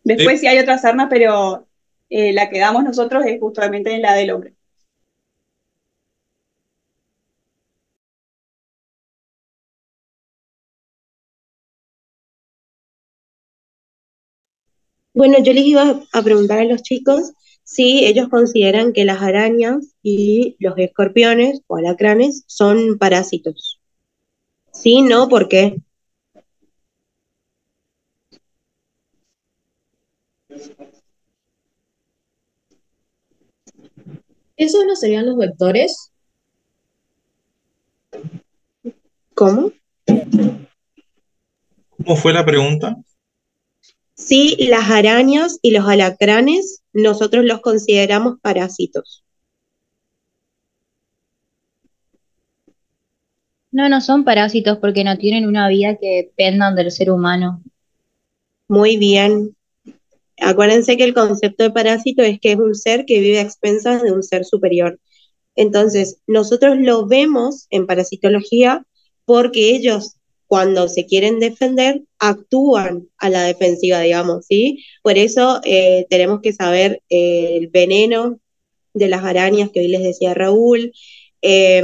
Después Sí. sí hay otras sarnas, pero la que damos nosotros es justamente la del hombre. Bueno, yo les iba a preguntar a los chicos si ellos consideran que las arañas y los escorpiones o alacranes son parásitos. Sí, no, ¿por qué? ¿Esos no serían los vectores? ¿Cómo? ¿Cómo fue la pregunta? Sí, las arañas y los alacranes nosotros los consideramos parásitos. No, no son parásitos porque no tienen una vida que dependan del ser humano. Muy bien. Acuérdense que el concepto de parásito es que es un ser que vive a expensas de un ser superior. Entonces, nosotros lo vemos en parasitología porque ellos, cuando se quieren defender, actúan a la defensiva, digamos, ¿sí? Por eso tenemos que saber el veneno de las arañas que hoy les decía Raúl, eh,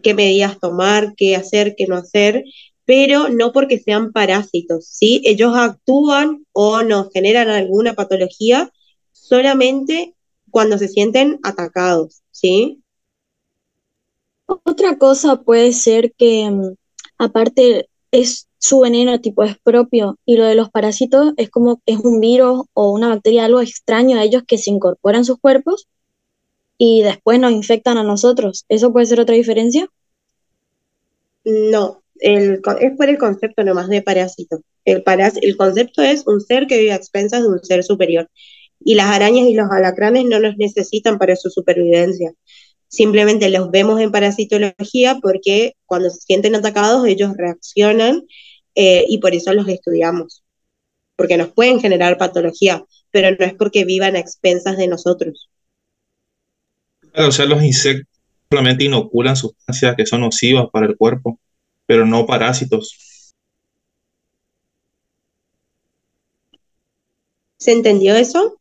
qué medidas tomar, qué hacer, qué no hacer, pero no porque sean parásitos, ¿sí? Ellos actúan o nos generan alguna patología solamente cuando se sienten atacados, ¿sí? Otra cosa puede ser que aparte es su veneno, tipo es propio, y lo de los parásitos es como es un virus o una bacteria, algo extraño a ellos que se incorpora en sus cuerpos y después nos infectan a nosotros. ¿Eso puede ser otra diferencia? No, es por el concepto nomás de parásito. El concepto es un ser que vive a expensas de un ser superior. Y las arañas y los alacranes no los necesitan para su supervivencia. Simplemente los vemos en parasitología porque cuando se sienten atacados ellos reaccionan y por eso los estudiamos, porque nos pueden generar patología, pero no es porque vivan a expensas de nosotros. Claro, o sea, los insectos solamente inoculan sustancias que son nocivas para el cuerpo, pero no parásitos. ¿Se entendió eso?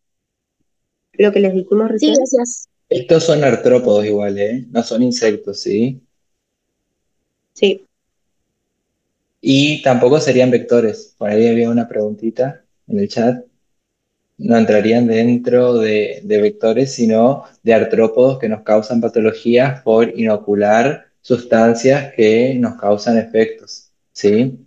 Lo que les dijimos Sí, recién. gracias. Estos son artrópodos igual, ¿eh? No son insectos, ¿sí? Sí. Y tampoco serían vectores. Por ahí había una preguntita en el chat. No entrarían dentro de vectores, sino de artrópodos que nos causan patologías por inocular sustancias que nos causan efectos, ¿sí?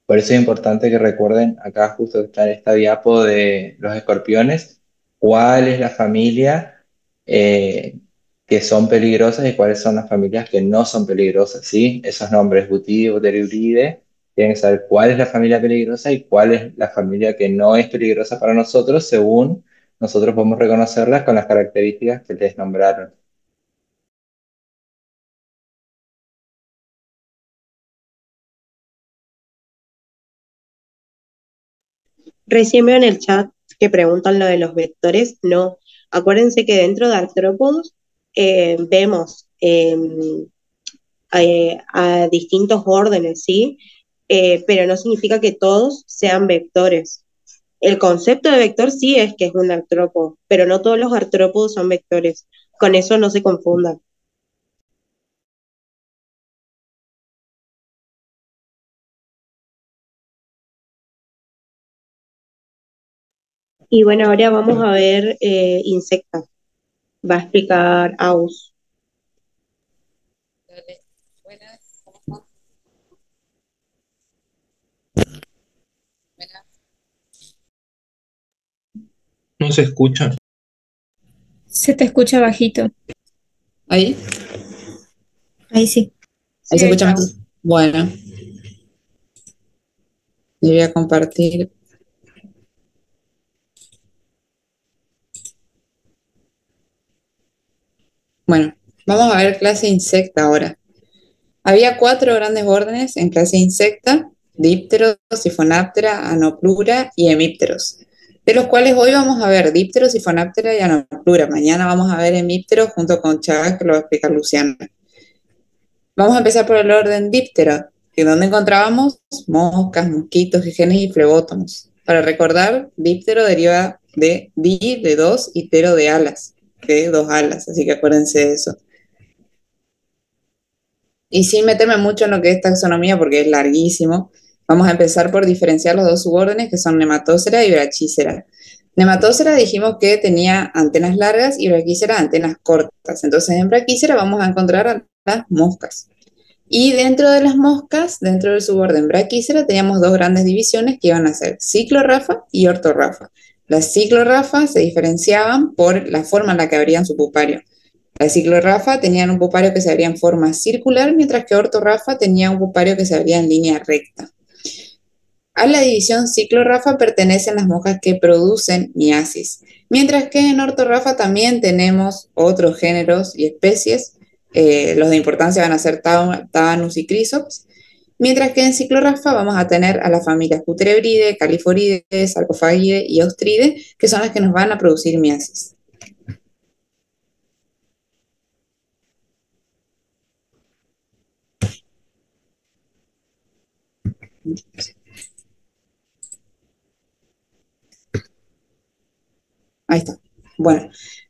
Por eso es importante que recuerden, acá justo está esta diapo de los escorpiones, cuál es la familia eh, que son peligrosas y cuáles son las familias que no son peligrosas, ¿sí? Esos nombres, Butide, Buteribride, tienen que saber cuál es la familia peligrosa y cuál es la familia que no es peligrosa para nosotros, según nosotros podemos reconocerlas con las características que les nombraron. Recién veo en el chat que preguntan lo de los vectores. No, acuérdense que dentro de artrópodos vemos a distintos órdenes, ¿sí? Pero no significa que todos sean vectores. El concepto de vector sí es que es un artrópodo, pero no todos los artrópodos son vectores. Con eso no se confundan. Y bueno, ahora vamos a ver insectos. Va a explicar Aus. No se escucha. Se te escucha bajito. ¿Ahí? Ahí sí. ¿Ahí se escucha Chao. mejor? Bueno, le voy a compartir. Bueno, vamos a ver clase insecta ahora. Había 4 grandes órdenes en clase insecta: dípteros, sifonaptera, anoplura y hemípteros, de los cuales hoy vamos a ver dípteros, sifonaptera y anoplura. Mañana vamos a ver hemípteros junto con Chagas, que lo va a explicar Luciana. Vamos a empezar por el orden díptero, que donde encontrábamos moscas, mosquitos, jejenes y flebótomos. Para recordar, díptero deriva de di, de dos, y tero de alas, que es 2 alas, así que acuérdense de eso. Y sin meterme mucho en lo que es taxonomía, porque es larguísimo, vamos a empezar por diferenciar los 2 subórdenes, que son nematócera y brachícera. Nematócera dijimos que tenía antenas largas y brachícera antenas cortas. Entonces en brachícera vamos a encontrar las moscas. Y dentro de las moscas, dentro del suborden brachícera, teníamos 2 grandes divisiones que iban a ser ciclorrafa y ortorrafa. Las ciclorrafas se diferenciaban por la forma en la que abrían su pupario. Las ciclorrafa tenían un pupario que se abría en forma circular, mientras que ortorrafa tenía un pupario que se abría en línea recta. A la división ciclorrafa pertenecen las moscas que producen miasis, mientras que en ortorrafa también tenemos otros géneros y especies. Los de importancia van a ser Tabanus y Chrysops, mientras que en ciclorrafa vamos a tener a las familias Puterebride, Califoridae, Sarcophagidae y Ostridae, que son las que nos van a producir miasis. Ahí está. Bueno,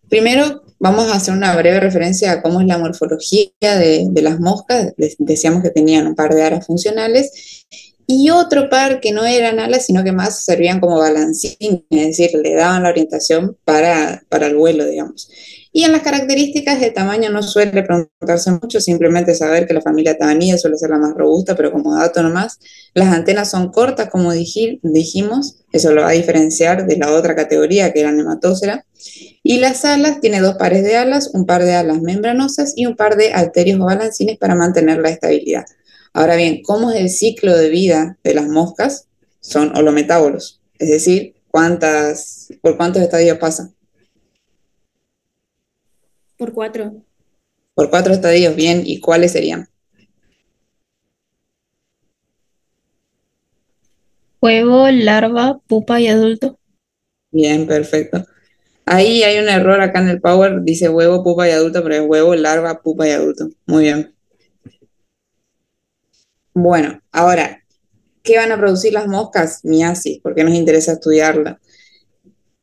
primero vamos a hacer una breve referencia a cómo es la morfología de las moscas. Decíamos que tenían un par de alas funcionales y otro par que no eran alas, sino que más servían como balancines, es decir, le daban la orientación para el vuelo, digamos. Y en las características de tamaño no suele preguntarse mucho, simplemente saber que la familia Tabanidae suele ser la más robusta, pero como dato nomás, las antenas son cortas, como dijimos, eso lo va a diferenciar de la otra categoría que era nematócera. Y las alas, tiene 2 pares de alas, un par de alas membranosas y un par de halterios o balancines para mantener la estabilidad. Ahora bien, ¿cómo es el ciclo de vida de las moscas? Son holometábolos, es decir, por cuántos estadios pasa. Por 4. Por 4 estadios, bien. ¿Y cuáles serían? Huevo, larva, pupa y adulto. Bien, perfecto. Ahí hay un error acá en el Power, dice huevo, pupa y adulto, pero es huevo, larva, pupa y adulto. Muy bien. Bueno, ahora, ¿qué van a producir las moscas? Miasis, porque nos interesa estudiarla.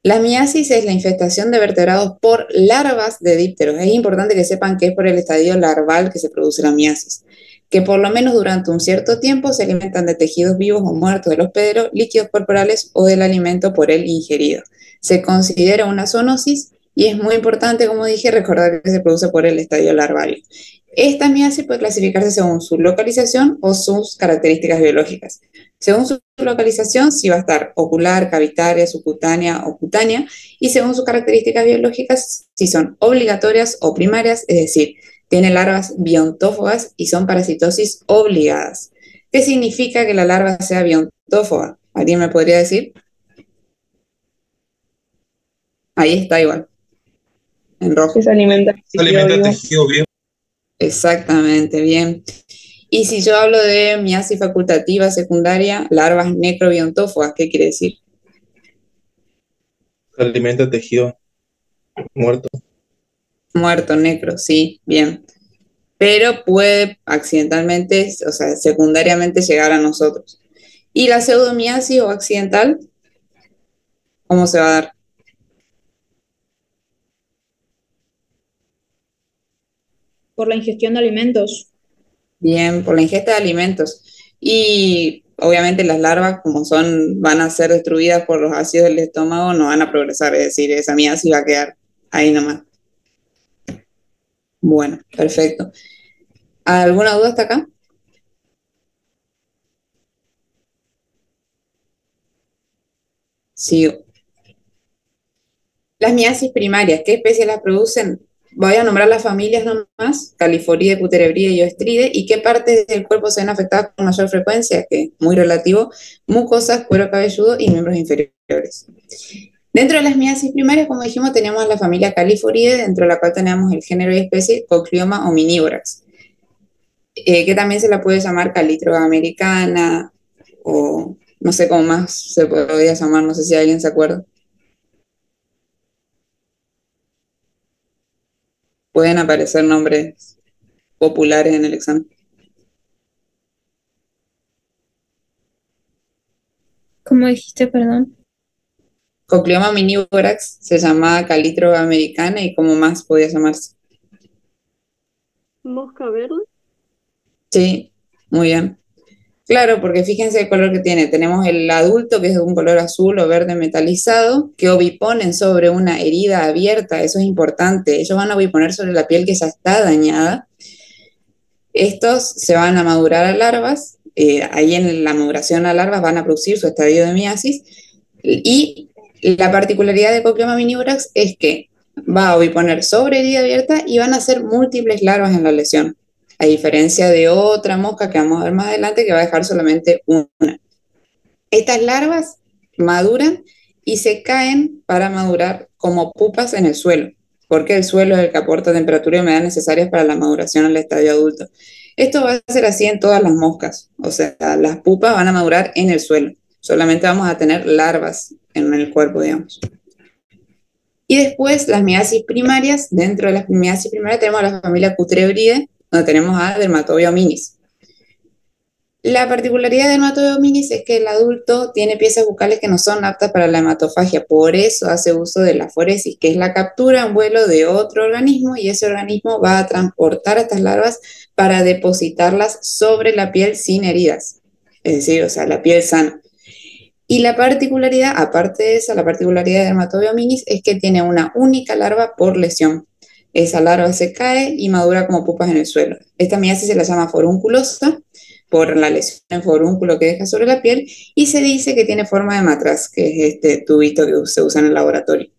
La miasis es la infestación de vertebrados por larvas de dípteros. Es importante que sepan que es por el estadio larval que se produce la miasis, que por lo menos durante un cierto tiempo se alimentan de tejidos vivos o muertos del hospedero, líquidos corporales o del alimento por él ingerido. Se considera una zoonosis y es muy importante, como dije, recordar que se produce por el estadio larvario. Esta miasis puede clasificarse según su localización o sus características biológicas. Según su localización, si va a estar ocular, cavitaria, subcutánea o cutánea, y según sus características biológicas, si son obligatorias o primarias, es decir, tiene larvas biontófogas y son parasitosis obligadas. ¿Qué significa que la larva sea biontófoga? ¿Alguien me podría decir? Ahí está igual, en rojo. Que se alimenta de Se alimenta tejido de vivo. tejido vivo. Exactamente, bien. Y si yo hablo de miasis facultativa secundaria, larvas necrobiontófogas, ¿qué quiere decir? Se alimenta de tejido muerto. Muerto, necro, sí, bien. Pero puede accidentalmente, o sea, secundariamente llegar a nosotros. ¿Y la pseudomiasis o accidental? ¿Cómo se va a dar? Por la ingestión de alimentos. Bien, por la ingesta de alimentos. Y obviamente las larvas, como son, van a ser destruidas por los ácidos del estómago, no van a progresar, es decir, esa miasis va a quedar ahí nomás. Bueno, perfecto. ¿Alguna duda hasta acá? Sigo. Las miasis primarias, ¿qué especies las producen? Voy a nombrar las familias nomás, Califoride, Cuterebride y Oestride, y qué partes del cuerpo se ven afectadas con mayor frecuencia, que es muy relativo, mucosas, cuero cabelludo y miembros inferiores. Dentro de las miasis primarias, como dijimos, tenemos la familia Califoride, dentro de la cual tenemos el género y especie Coclioma omnivorax, que también se la puede llamar Calitroga americana, o no sé cómo más se podría llamar, no sé si alguien se acuerda. Pueden aparecer nombres populares en el examen. ¿Cómo dijiste, perdón? Coclioma omnivorax se llamaba Calitroga americana y cómo más podía llamarse. Mosca verde. Sí, muy bien. Claro, porque fíjense el color que tiene. Tenemos el adulto, que es de un color azul o verde metalizado, que oviponen sobre una herida abierta. Eso es importante. Ellos van a oviponer sobre la piel que ya está dañada. Estos se van a madurar a larvas. Ahí en la maduración a larvas van a producir su estadio de miasis. Y la particularidad de Coclioma omnivorax es que va a oviponer sobre herida abierta y van a ser múltiples larvas en la lesión, a diferencia de otra mosca que vamos a ver más adelante que va a dejar solamente una. Estas larvas maduran y se caen para madurar como pupas en el suelo, porque el suelo es el que aporta temperatura y humedad necesarias para la maduración al estadio adulto. Esto va a ser así en todas las moscas, o sea, las pupas van a madurar en el suelo, solamente vamos a tener larvas en el cuerpo, digamos. Y después las miasis primarias, dentro de las miasis primarias tenemos la familia Cutrebride, donde tenemos a Dermatobia hominis. La particularidad de Dermatobia hominis es que el adulto tiene piezas bucales que no son aptas para la hematofagia, por eso hace uso de la foresis, que es la captura en vuelo de otro organismo, y ese organismo va a transportar a estas larvas para depositarlas sobre la piel sin heridas, es decir, o sea, la piel sana. Y la particularidad, aparte de esa, la particularidad de Dermatobia hominis es que tiene una única larva por lesión. Esa larva se cae y madura como pupas en el suelo. Esta miasis se la llama forunculosa por la lesión en forúnculo que deja sobre la piel y se dice que tiene forma de matraz, que es este tubito que se usa en el laboratorio.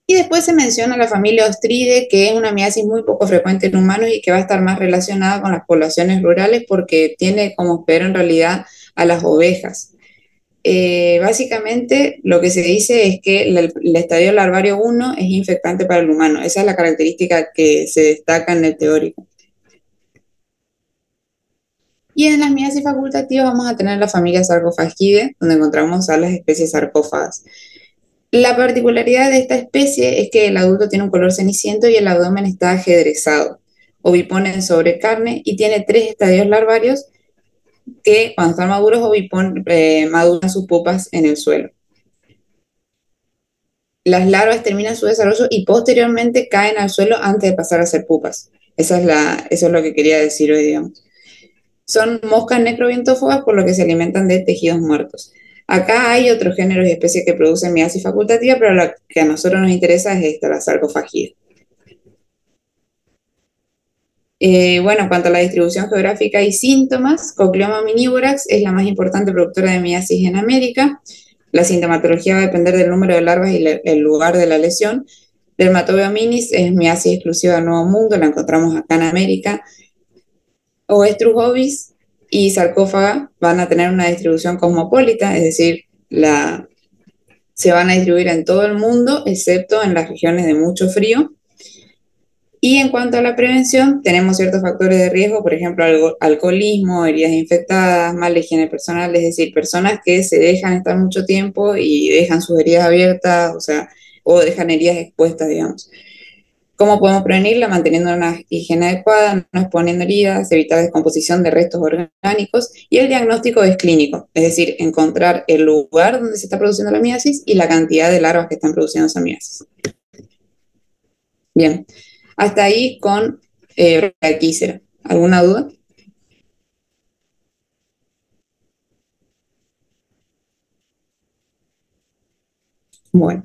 Y después se menciona la familia Oestride, que es una miasis muy poco frecuente en humanos y que va a estar más relacionada con las poblaciones rurales porque tiene como hospedero en realidad a las ovejas. Básicamente lo que se dice es que el estadio larvario 1 es infectante para el humano. Esa es la característica que se destaca en el teórico. Y en las miasis facultativas vamos a tener la familia Sarcophagidae, donde encontramos a las especies sarcófagas. La particularidad de esta especie es que el adulto tiene un color ceniciento y el abdomen está ajedrezado. Oviponen sobre carne y tiene 3 estadios larvarios que cuando están maduros maduran sus pupas en el suelo. Las larvas terminan su desarrollo y posteriormente caen al suelo antes de pasar a ser pupas. Eso es lo que quería decir hoy, digamos. Son moscas necrobientófogas, por lo que se alimentan de tejidos muertos. Acá hay otros géneros y especies que producen miasis facultativa, pero la que a nosotros nos interesa es esta, la Sarcophagidae. Bueno, en cuanto a la distribución geográfica y síntomas, Cochleoma minivorax es la más importante productora de miasis en América. La sintomatología va a depender del número de larvas y el lugar de la lesión. Dermatobia minis es miasis exclusiva del Nuevo Mundo, la encontramos acá en América. Oestrus ovis y sarcófaga van a tener una distribución cosmopolita, es decir, se van a distribuir en todo el mundo, excepto en las regiones de mucho frío. Y en cuanto a la prevención, tenemos ciertos factores de riesgo, por ejemplo, alcoholismo, heridas infectadas, mala higiene personal, es decir, personas que se dejan estar mucho tiempo y dejan sus heridas abiertas, o dejan heridas expuestas, digamos. ¿Cómo podemos prevenirla? Manteniendo una higiene adecuada, no exponiendo heridas, evitar descomposición de restos orgánicos, y el diagnóstico es clínico, es decir, encontrar el lugar donde se está produciendo la miasis y la cantidad de larvas que están produciendo esa miasis. Bien. Hasta ahí con Brachycera. ¿Alguna duda? Bueno.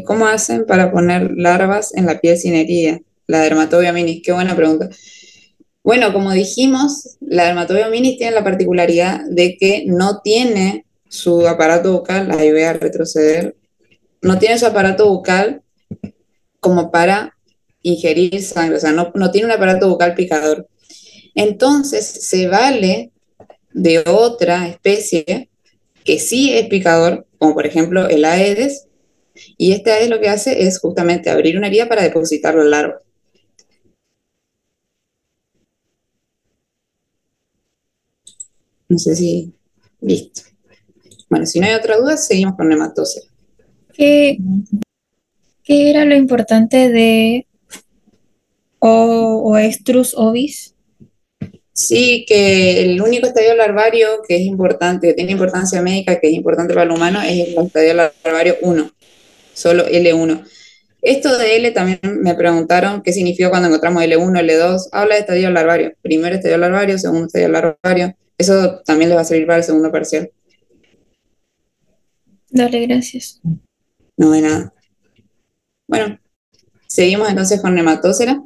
¿Cómo hacen para poner larvas en la piel sin herida? La Dermatobia minis, qué buena pregunta. Bueno, como dijimos, la Dermatobia minis tiene la particularidad de que no tiene su aparato bucal, ahí voy a retroceder, no tiene su aparato bucal como para ingerir sangre, o sea, no tiene un aparato bucal picador. Entonces, se vale de otra especie que sí es picador, como por ejemplo el Aedes, y este Aedes lo que hace es justamente abrir una herida para depositar la larva. No sé si... Listo. Bueno, si no hay otra duda, seguimos con Nematócera. ¿Qué era lo importante de Oestrus ovis? Sí, que el único estadio larvario que es importante, que tiene importancia médica, que es importante para el humano, es el estadio larvario 1, solo L1. Esto de L también me preguntaron qué significa cuando encontramos L1, L2. Habla de estadio larvario. Primer estadio larvario, segundo estadio larvario. Eso también les va a servir para el segundo parcial. Dale, gracias. No de nada. Bueno, seguimos entonces con Nematócera.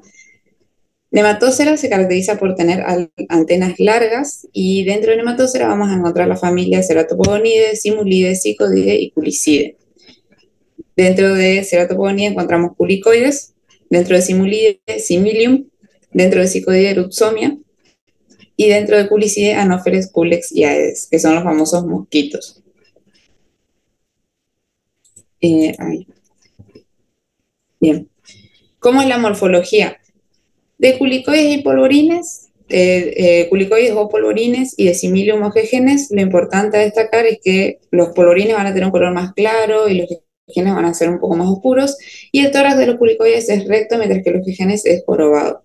Nematócera se caracteriza por tener antenas largas y dentro de Nematócera vamos a encontrar la familia Ceratopodonidae, Simulidae, Psicodidae y Culicidae. Dentro de Ceratopodonidae encontramos Culicoides, dentro de Simulidae, Similium, dentro de Psicodidae, Rupsomia, y dentro de Culicidae, Anopheles, Culex y Aedes, que son los famosos mosquitos. Bien. ¿Cómo es la morfología? De culicoides y polvorines, culicoides o polvorines y de Similium o genes, lo importante a destacar es que los polvorines van a tener un color más claro y los genes van a ser un poco más oscuros, y el tórax de los culicoides es recto, mientras que los genes es jorobado.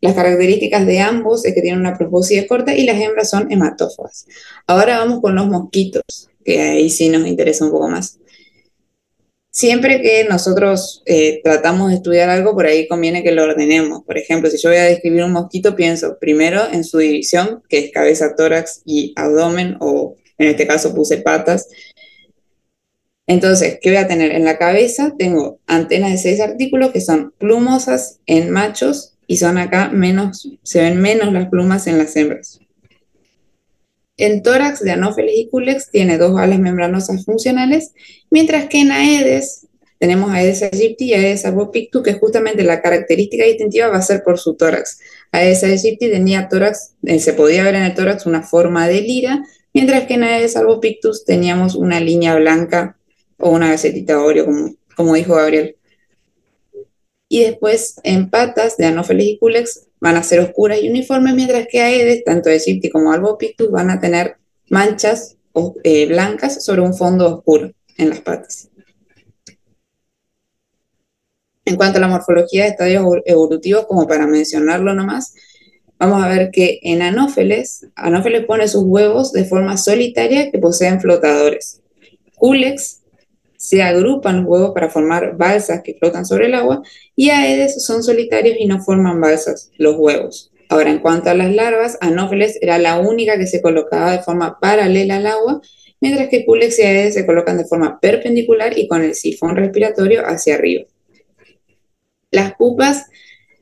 Las características de ambos es que tienen una probóscide corta y las hembras son hematófagas. Ahora vamos con los mosquitos, que ahí sí nos interesa un poco más. Siempre que nosotros tratamos de estudiar algo, por ahí conviene que lo ordenemos. Por ejemplo, si yo voy a describir un mosquito, pienso primero en su división, que es cabeza, tórax y abdomen, o en este caso puse patas. Entonces, ¿qué voy a tener? En la cabeza tengo antenas de 6 artículos que son plumosas en machos y son acá se ven menos las plumas en las hembras. El tórax de Anopheles y Culex tiene 2 alas membranosas funcionales, mientras que en Aedes tenemos a Aedes aegypti y Aedes albopictus, que justamente la característica distintiva va a ser por su tórax. Aedes aegypti tenía tórax, se podía ver en el tórax una forma de lira, mientras que en Aedes albopictus teníamos una línea blanca o una gacetita Oreo, como dijo Gabriel. Y después en patas de Anopheles y Culex van a ser oscuras y uniformes, mientras que Aedes, tanto Aegypti como Albopictus, van a tener manchas blancas sobre un fondo oscuro en las patas. En cuanto a la morfología de estadios evolutivos, como para mencionarlo nomás, vamos a ver que en Anopheles pone sus huevos de forma solitaria que poseen flotadores. Culex se agrupan los huevos para formar balsas que flotan sobre el agua, y Aedes son solitarios y no forman balsas, los huevos. Ahora, en cuanto a las larvas, Anopheles era la única que se colocaba de forma paralela al agua, mientras que Culex y Aedes se colocan de forma perpendicular y con el sifón respiratorio hacia arriba. Las pupas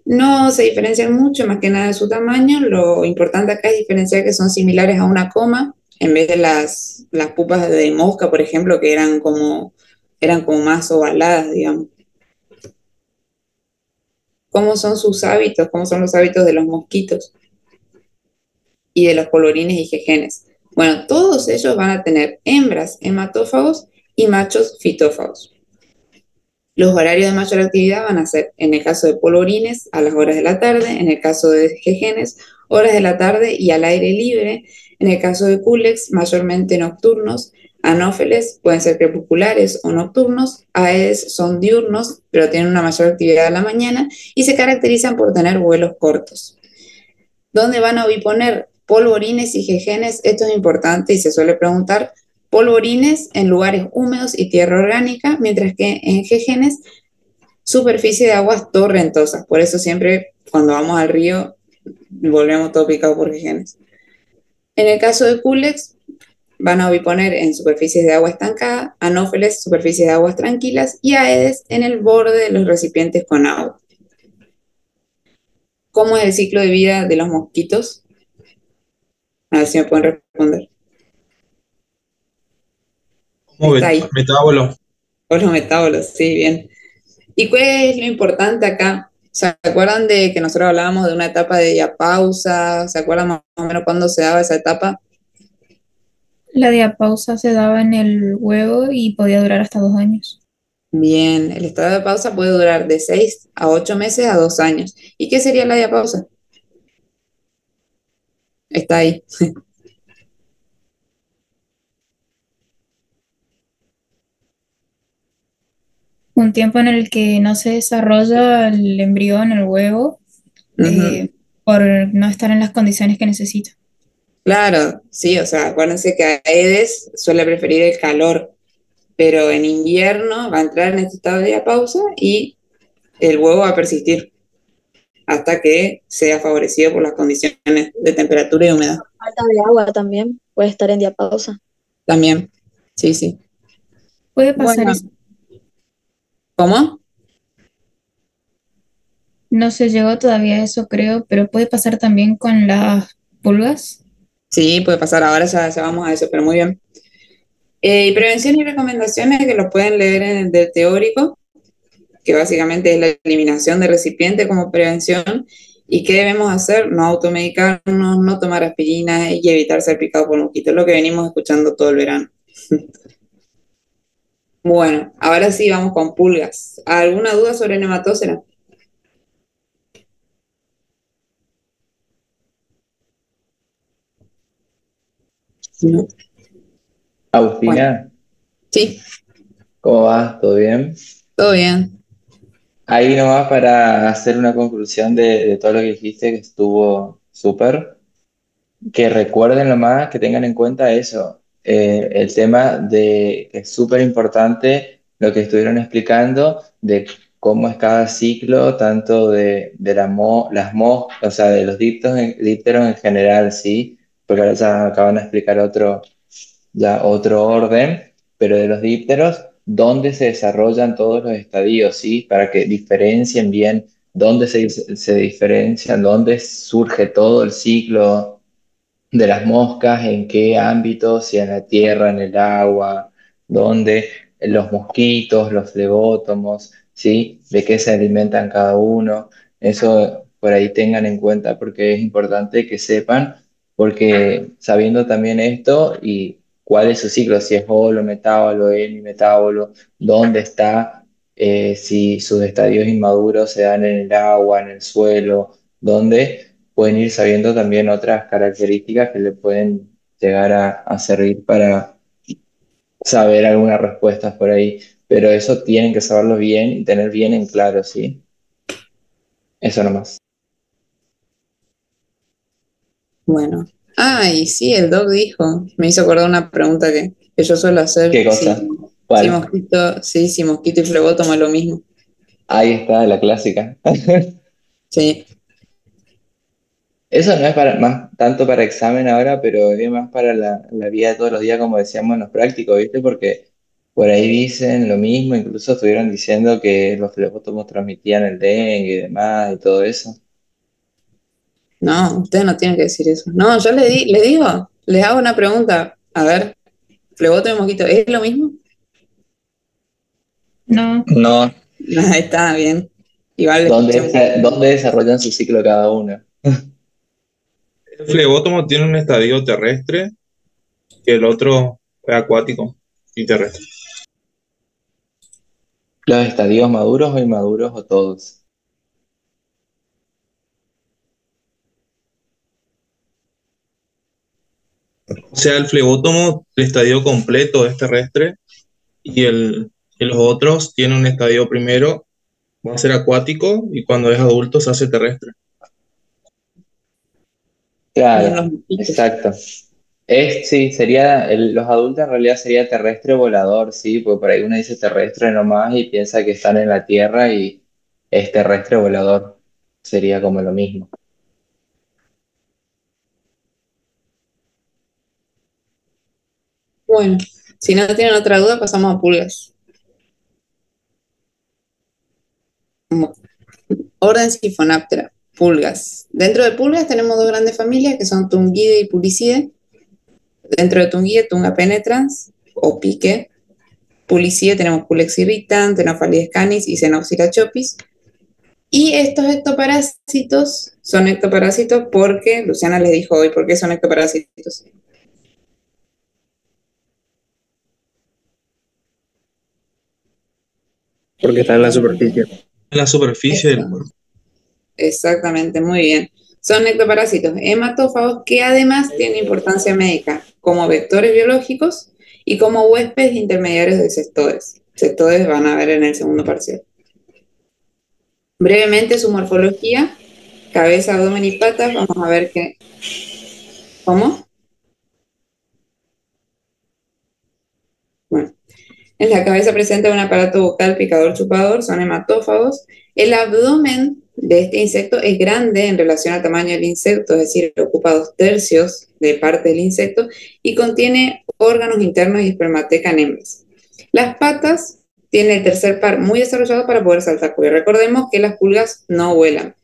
no se diferencian mucho, más que nada de su tamaño. Lo importante acá es diferenciar que son similares a una coma, en vez de las pupas de mosca, por ejemplo, que eran como más ovaladas, digamos. ¿Cómo son sus hábitos? ¿Cómo son los hábitos de los mosquitos y de los polvorines y jejenes? Bueno, todos ellos van a tener hembras hematófagos y machos fitófagos. Los horarios de mayor actividad van a ser, en el caso de polvorines, a las horas de la tarde; en el caso de jejenes, horas de la tarde y al aire libre; en el caso de Culex, mayormente nocturnos; Anófeles pueden ser crepusculares o nocturnos; Aedes son diurnos, pero tienen una mayor actividad a la mañana y se caracterizan por tener vuelos cortos. ¿Dónde van a oviponer polvorines y jejenes? Esto es importante y se suele preguntar. Polvorines en lugares húmedos y tierra orgánica, mientras que en jejenes, superficie de aguas torrentosas. Por eso siempre cuando vamos al río volvemos todo picado por jejenes. En el caso de Culex, van a oviponer en superficies de agua estancada; Anófeles, superficies de aguas tranquilas; y Aedes en el borde de los recipientes con agua. ¿Cómo es el ciclo de vida de los mosquitos? A ver si me pueden responder. Como metábolo. O los metábolos, sí, bien. ¿Y cuál es lo importante acá? ¿Se acuerdan de que nosotros hablábamos de una etapa de diapausa? ¿Se acuerdan más o menos cuándo se daba esa etapa? La diapausa se daba en el huevo y podía durar hasta 2 años. Bien, el estado de pausa puede durar de 6 a 8 meses a 2 años. ¿Y qué sería la diapausa? Está ahí. Un tiempo en el que no se desarrolla el embrión, el huevo, por no estar en las condiciones que necesita. Claro, sí, o sea, acuérdense que Aedes suele preferir el calor, pero en invierno va a entrar en este estado de diapausa y el huevo va a persistir hasta que sea favorecido por las condiciones de temperatura y humedad. Falta de agua también puede estar en diapausa. También, sí, sí. Puede pasar Bueno, eso. ¿cómo? No se llegó todavía a eso, creo, pero puede pasar también con las pulgas. Sí, puede pasar, ahora ya vamos a eso, pero muy bien. Y prevención y recomendaciones que lo pueden leer en el del teórico, que básicamente es la eliminación de recipiente como prevención. ¿Y qué debemos hacer? No automedicarnos, no tomar aspirina y evitar ser picado por mosquitos, lo que venimos escuchando todo el verano. Bueno, ahora sí vamos con pulgas. ¿Alguna duda sobre nematócera? No. Agustina, Sí, ¿cómo vas? ¿Todo bien? todo bien. Ahí nomás para hacer una conclusión de todo lo que dijiste, que estuvo súper. Que recuerden nomás, que tengan en cuenta eso, el tema de que es súper importante lo que estuvieron explicando, de cómo es cada ciclo, tanto de las moscas, o sea, de los dípteros en general, ¿sí? Porque ahora ya acaban de explicar otro orden, pero de los dípteros, dónde se desarrollan todos los estadios, ¿sí? Para que diferencien bien dónde se diferencian, dónde surge todo el ciclo de las moscas, en qué ámbito, si en la tierra, en el agua, dónde. los mosquitos, los flebótomos, ¿sí? De qué se alimentan cada uno. Eso por ahí tengan en cuenta porque es importante que sepan, porque sabiendo también esto y cuál es su ciclo, si es holo, metábolo, hemimetábolo, dónde está, si sus estadios inmaduros se dan en el agua, en el suelo, dónde pueden ir sabiendo también otras características que le pueden llegar a servir para saber algunas respuestas por ahí, pero eso tienen que saberlo bien y tener bien en claro, ¿sí? Eso nomás. Bueno. Ah, y sí, el doc dijo, me hizo acordar una pregunta que yo suelo hacer, ¿Qué cosa? si ¿Cuál? mosquito, sí, si mosquito y flebótomo es lo mismo. Ahí está, la clásica. Sí. Eso no es para, más tanto para examen ahora, pero es más para la vida de todos los días, como decíamos en los prácticos, ¿viste? Porque por ahí dicen lo mismo, incluso estuvieron diciendo que los flebótomos transmitían el dengue y demás y todo eso. No, ustedes no tienen que decir eso. No, yo le digo, les hago una pregunta. A ver, flebótomo y mosquito, ¿es lo mismo? No, No, Ahí está, bien. Igual le escuché un poco. ¿dónde desarrollan su ciclo cada uno? El flebótomo tiene un estadio terrestre y el otro es acuático y terrestre. ¿Los estadios maduros o inmaduros o todos? O sea, el flebótomo, el estadio completo es terrestre y los otros tienen un estadio primero, va a ser acuático y cuando es adulto se hace terrestre. Bien, los Claro, mosquitos. exacto. Sí, sería, los adultos en realidad sería terrestre volador, sí, porque por ahí uno dice terrestre nomás y piensa que están en la Tierra y es terrestre volador, sería como lo mismo. Bueno, si no tienen otra duda, pasamos a pulgas. Orden Siphonaptera, pulgas. Dentro de pulgas tenemos dos grandes familias que son Tungidae y Pulicidae. Dentro de Tungidae, Tunga penetrans o pique. Pulicidae tenemos Pulex irritant, Tenophalis canis y Xenophila chopis. Y estos ectoparásitos son ectoparásitos porque, Luciana les dijo hoy, ¿por qué son ectoparásitos? Porque está en la superficie. En la superficie del Eso. cuerpo. Exactamente, muy bien. Son ectoparásitos hematófagos que además tienen importancia médica como vectores biológicos y como huéspedes intermediarios de cestodes. Cestodes van a ver en el segundo parcial. Brevemente su morfología, cabeza, abdomen y patas, vamos a ver que... ¿Cómo? Bueno, en la cabeza presenta un aparato bucal picador chupador, son hematófagos. El abdomen de este insecto es grande en relación al tamaño del insecto, es decir, ocupa 2/3 de parte del insecto y contiene órganos internos y espermateca en hembras. Las patas tienen el tercer par muy desarrollado para poder saltar, porque recordemos que las pulgas no vuelan.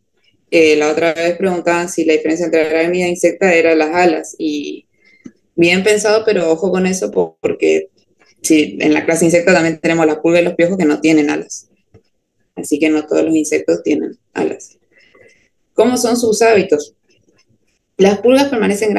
La otra vez preguntaban si la diferencia entre arácnida e insecta era las alas, y bien pensado, pero ojo con eso porque sí, en la clase insecta también tenemos las pulgas y los piojos que no tienen alas. Así que no todos los insectos tienen alas. ¿Cómo son sus hábitos? Las pulgas permanecen en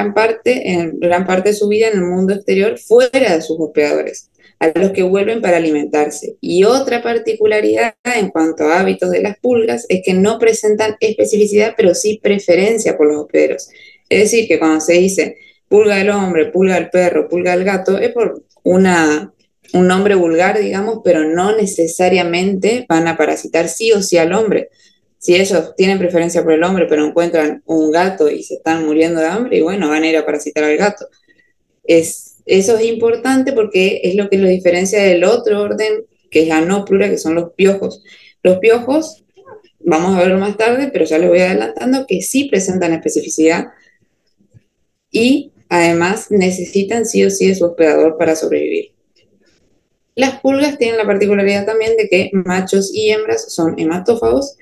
gran parte de su vida en el mundo exterior fuera de sus hospedadores, a los que vuelven para alimentarse. Y otra particularidad en cuanto a hábitos de las pulgas es que no presentan especificidad, pero sí preferencia por los hospederos. Es decir, que cuando se dice pulga del hombre, pulga del perro, pulga del gato, es por un nombre vulgar, digamos, pero no necesariamente van a parasitar sí o sí al hombre. Si ellos tienen preferencia por el hombre, pero encuentran un gato y se están muriendo de hambre, y bueno, van a ir a parasitar al gato. Eso es importante porque es lo que lo diferencia del otro orden, que es Anopleura, que son los piojos. Los piojos, vamos a verlo más tarde, pero ya les voy adelantando que sí presentan especificidad y además necesitan sí o sí de su hospedador para sobrevivir. Las pulgas tienen la particularidad también de que machos y hembras son hematófagos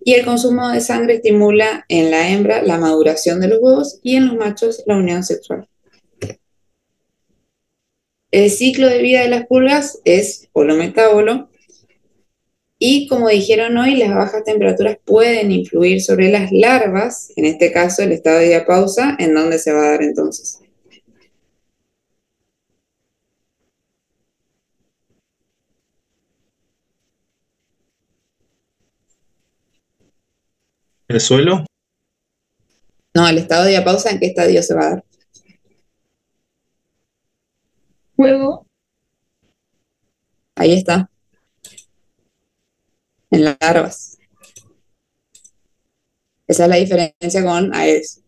y el consumo de sangre estimula en la hembra la maduración de los huevos y en los machos la unión sexual. El ciclo de vida de las pulgas es holometábolo y como dijeron hoy, las bajas temperaturas pueden influir sobre las larvas, en este caso el estado de diapausa, ¿en dónde se va a dar entonces? ¿El suelo? No, el estado de diapausa, ¿en qué estadio se va a dar? Juego. Ahí está, en las larvas. Esa es la diferencia con Aedes.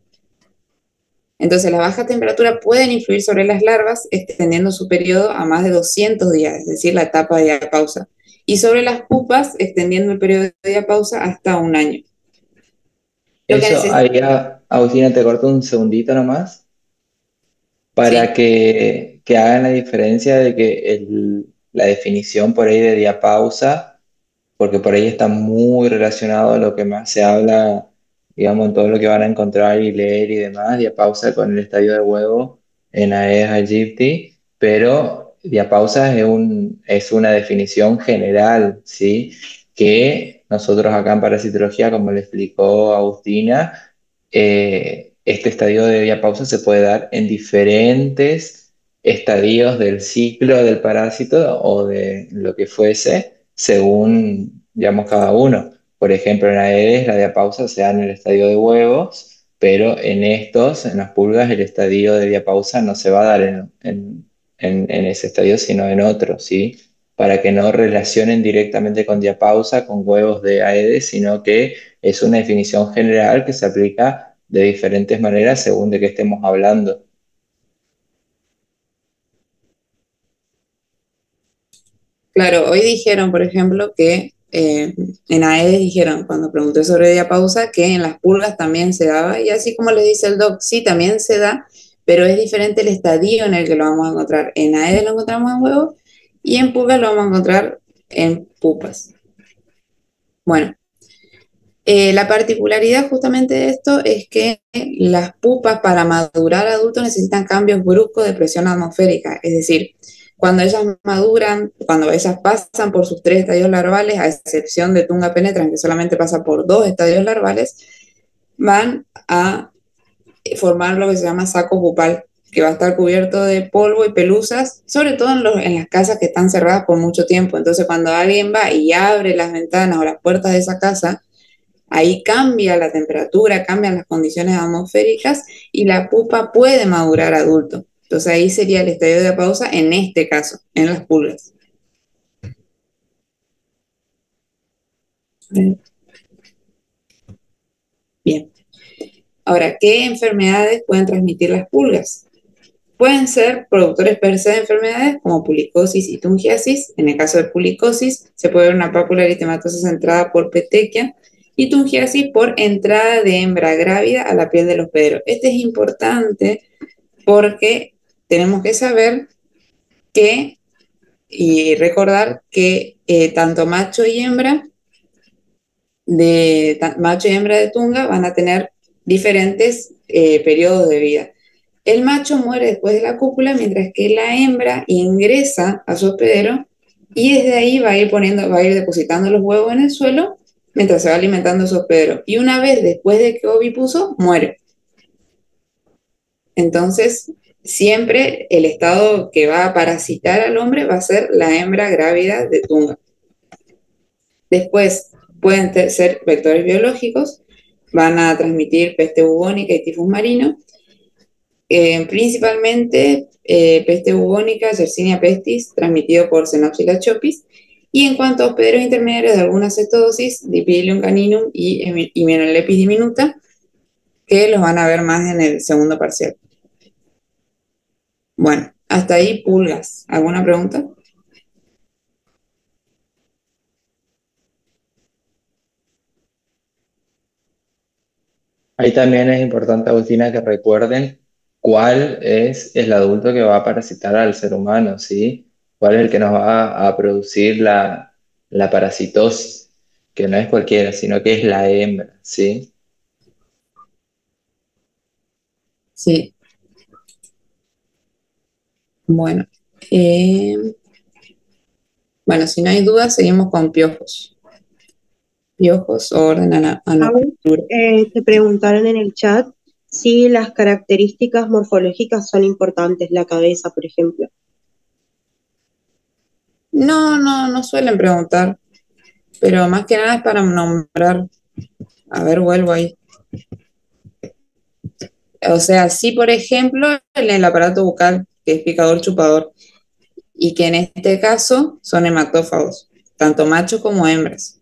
Entonces, las bajas temperaturas pueden influir sobre las larvas, extendiendo su periodo a más de 200 días, es decir, la etapa de diapausa. Y sobre las pupas, extendiendo el periodo de diapausa hasta un año. Lo que Eso, Agustina, te corto un segundito nomás para que hagan la diferencia de que la definición por ahí de diapausa, porque por ahí está muy relacionado a lo que más se habla, digamos, en todo lo que van a encontrar y leer y demás, diapausa con el estadio de huevo en Aedes aegypti, pero diapausa es una definición general, ¿sí? Que nosotros acá en parasitología, como le explicó Agustina, este estadio de diapausa se puede dar en diferentes estadios del ciclo del parásito o de lo que fuese, según, digamos, cada uno. Por ejemplo, en Aedes la diapausa se da en el estadio de huevos, pero en estos, en las pulgas, el estadio de diapausa no se va a dar en ese estadio, sino en otro, ¿sí? Para que no relacionen directamente con diapausa, con huevos de Aedes, sino que es una definición general que se aplica de diferentes maneras según de qué estemos hablando. Claro, hoy dijeron, por ejemplo, que en Aedes dijeron, cuando pregunté sobre diapausa, que en las pulgas también se daba, y así como le dice el doc, sí, también se da, pero es diferente el estadio en el que lo vamos a encontrar. En Aedes lo encontramos en huevos y en pulgas lo vamos a encontrar en pupas. Bueno, la particularidad justamente de esto es que las pupas para madurar adultos necesitan cambios bruscos de presión atmosférica, es decir, cuando ellas maduran, cuando ellas pasan por sus 3 estadios larvales, a excepción de Tunga penetran, que solamente pasa por 2 estadios larvales, van a formar lo que se llama saco pupal, que va a estar cubierto de polvo y pelusas, sobre todo en las casas que están cerradas por mucho tiempo. Entonces, cuando alguien va y abre las ventanas o las puertas de esa casa, ahí cambia la temperatura, cambian las condiciones atmosféricas y la pupa puede madurar adulto. Entonces ahí sería el estadio de diapausa en este caso, en las pulgas. Bien. Ahora, ¿qué enfermedades pueden transmitir las pulgas? Pueden ser productores per se de enfermedades como pulicosis y tungiasis. En el caso de pulicosis, se puede ver una pápula eritematosa centrada por petequia y tungiasis por entrada de hembra grávida a la piel del hospedero. Este es importante porque tenemos que saber que y recordar que tanto macho y hembra de tunga van a tener diferentes periodos de vida. El macho muere después de la cópula, mientras que la hembra ingresa a su hospedero y desde ahí va a ir depositando los huevos en el suelo mientras se va alimentando su hospedero. Y una vez después de que ovipuso, muere. Entonces, siempre el estado que va a parasitar al hombre va a ser la hembra grávida de tunga. Después pueden ser vectores biológicos, van a transmitir peste bubónica y tifus marino, principalmente peste bubónica, Yersinia pestis, transmitido por Xenopsylla chopis, y en cuanto a hospederos intermediarios de alguna cetosis, Dipylium caninum y Hymenolepis diminuta, que los van a ver más en el segundo parcial. Bueno, hasta ahí pulgas. ¿Alguna pregunta? Ahí también es importante, Agustina, que recuerden cuál es el adulto que va a parasitar al ser humano, ¿sí? Cuál es el que nos va a producir la parasitosis, que no es cualquiera, sino que es la hembra, ¿sí? Sí. Bueno, Eh, bueno, si no hay dudas, seguimos con piojos. Piojos o orden Anoplura. Te preguntaron en el chat si las características morfológicas son importantes, la cabeza, por ejemplo. No suelen preguntar, pero más que nada es para nombrar. A ver, vuelvo ahí. O sea, sí, por ejemplo, en el aparato bucal, que es picador chupador, y que en este caso son hematófagos, tanto machos como hembras.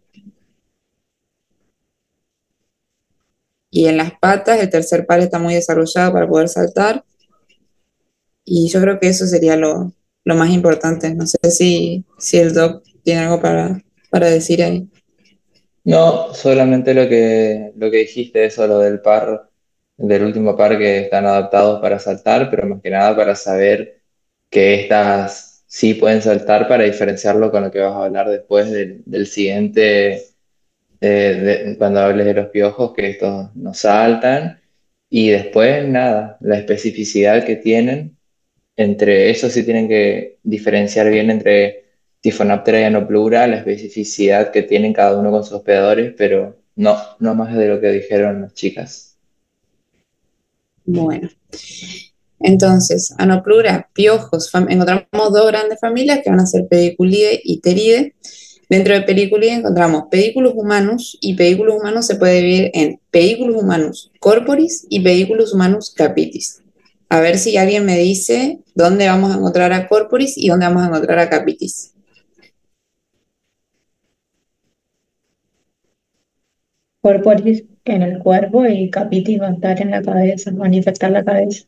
Y en las patas, el tercer par está muy desarrollado para poder saltar. Y yo creo que eso sería lo más importante. No sé si el doc tiene algo para decir ahí. No, solamente lo que dijiste, eso, lo del par, del último par que están adaptados para saltar, pero más que nada para saber que estas sí pueden saltar para diferenciarlo con lo que vas a hablar después del siguiente, cuando hables de los piojos, que estos no saltan. Y después, nada, la especificidad que tienen, entre eso sí tienen que diferenciar bien entre Tifonaptera y Anoplura, la especificidad que tienen cada uno con sus hospedadores, pero no más de lo que dijeron las chicas. Bueno, entonces, Anoplura, piojos, encontramos dos grandes familias que van a ser Pediculidae y Teridae. Dentro de Pediculidae encontramos Pediculus humanus, y Pediculus humanus se puede dividir en Pediculus humanus corporis y Pediculus humanus capitis. A ver si alguien me dice dónde vamos a encontrar a corporis y dónde vamos a encontrar a capitis. Corporis en el cuerpo y capitis va a estar en la cabeza, va a manifestar la cabeza.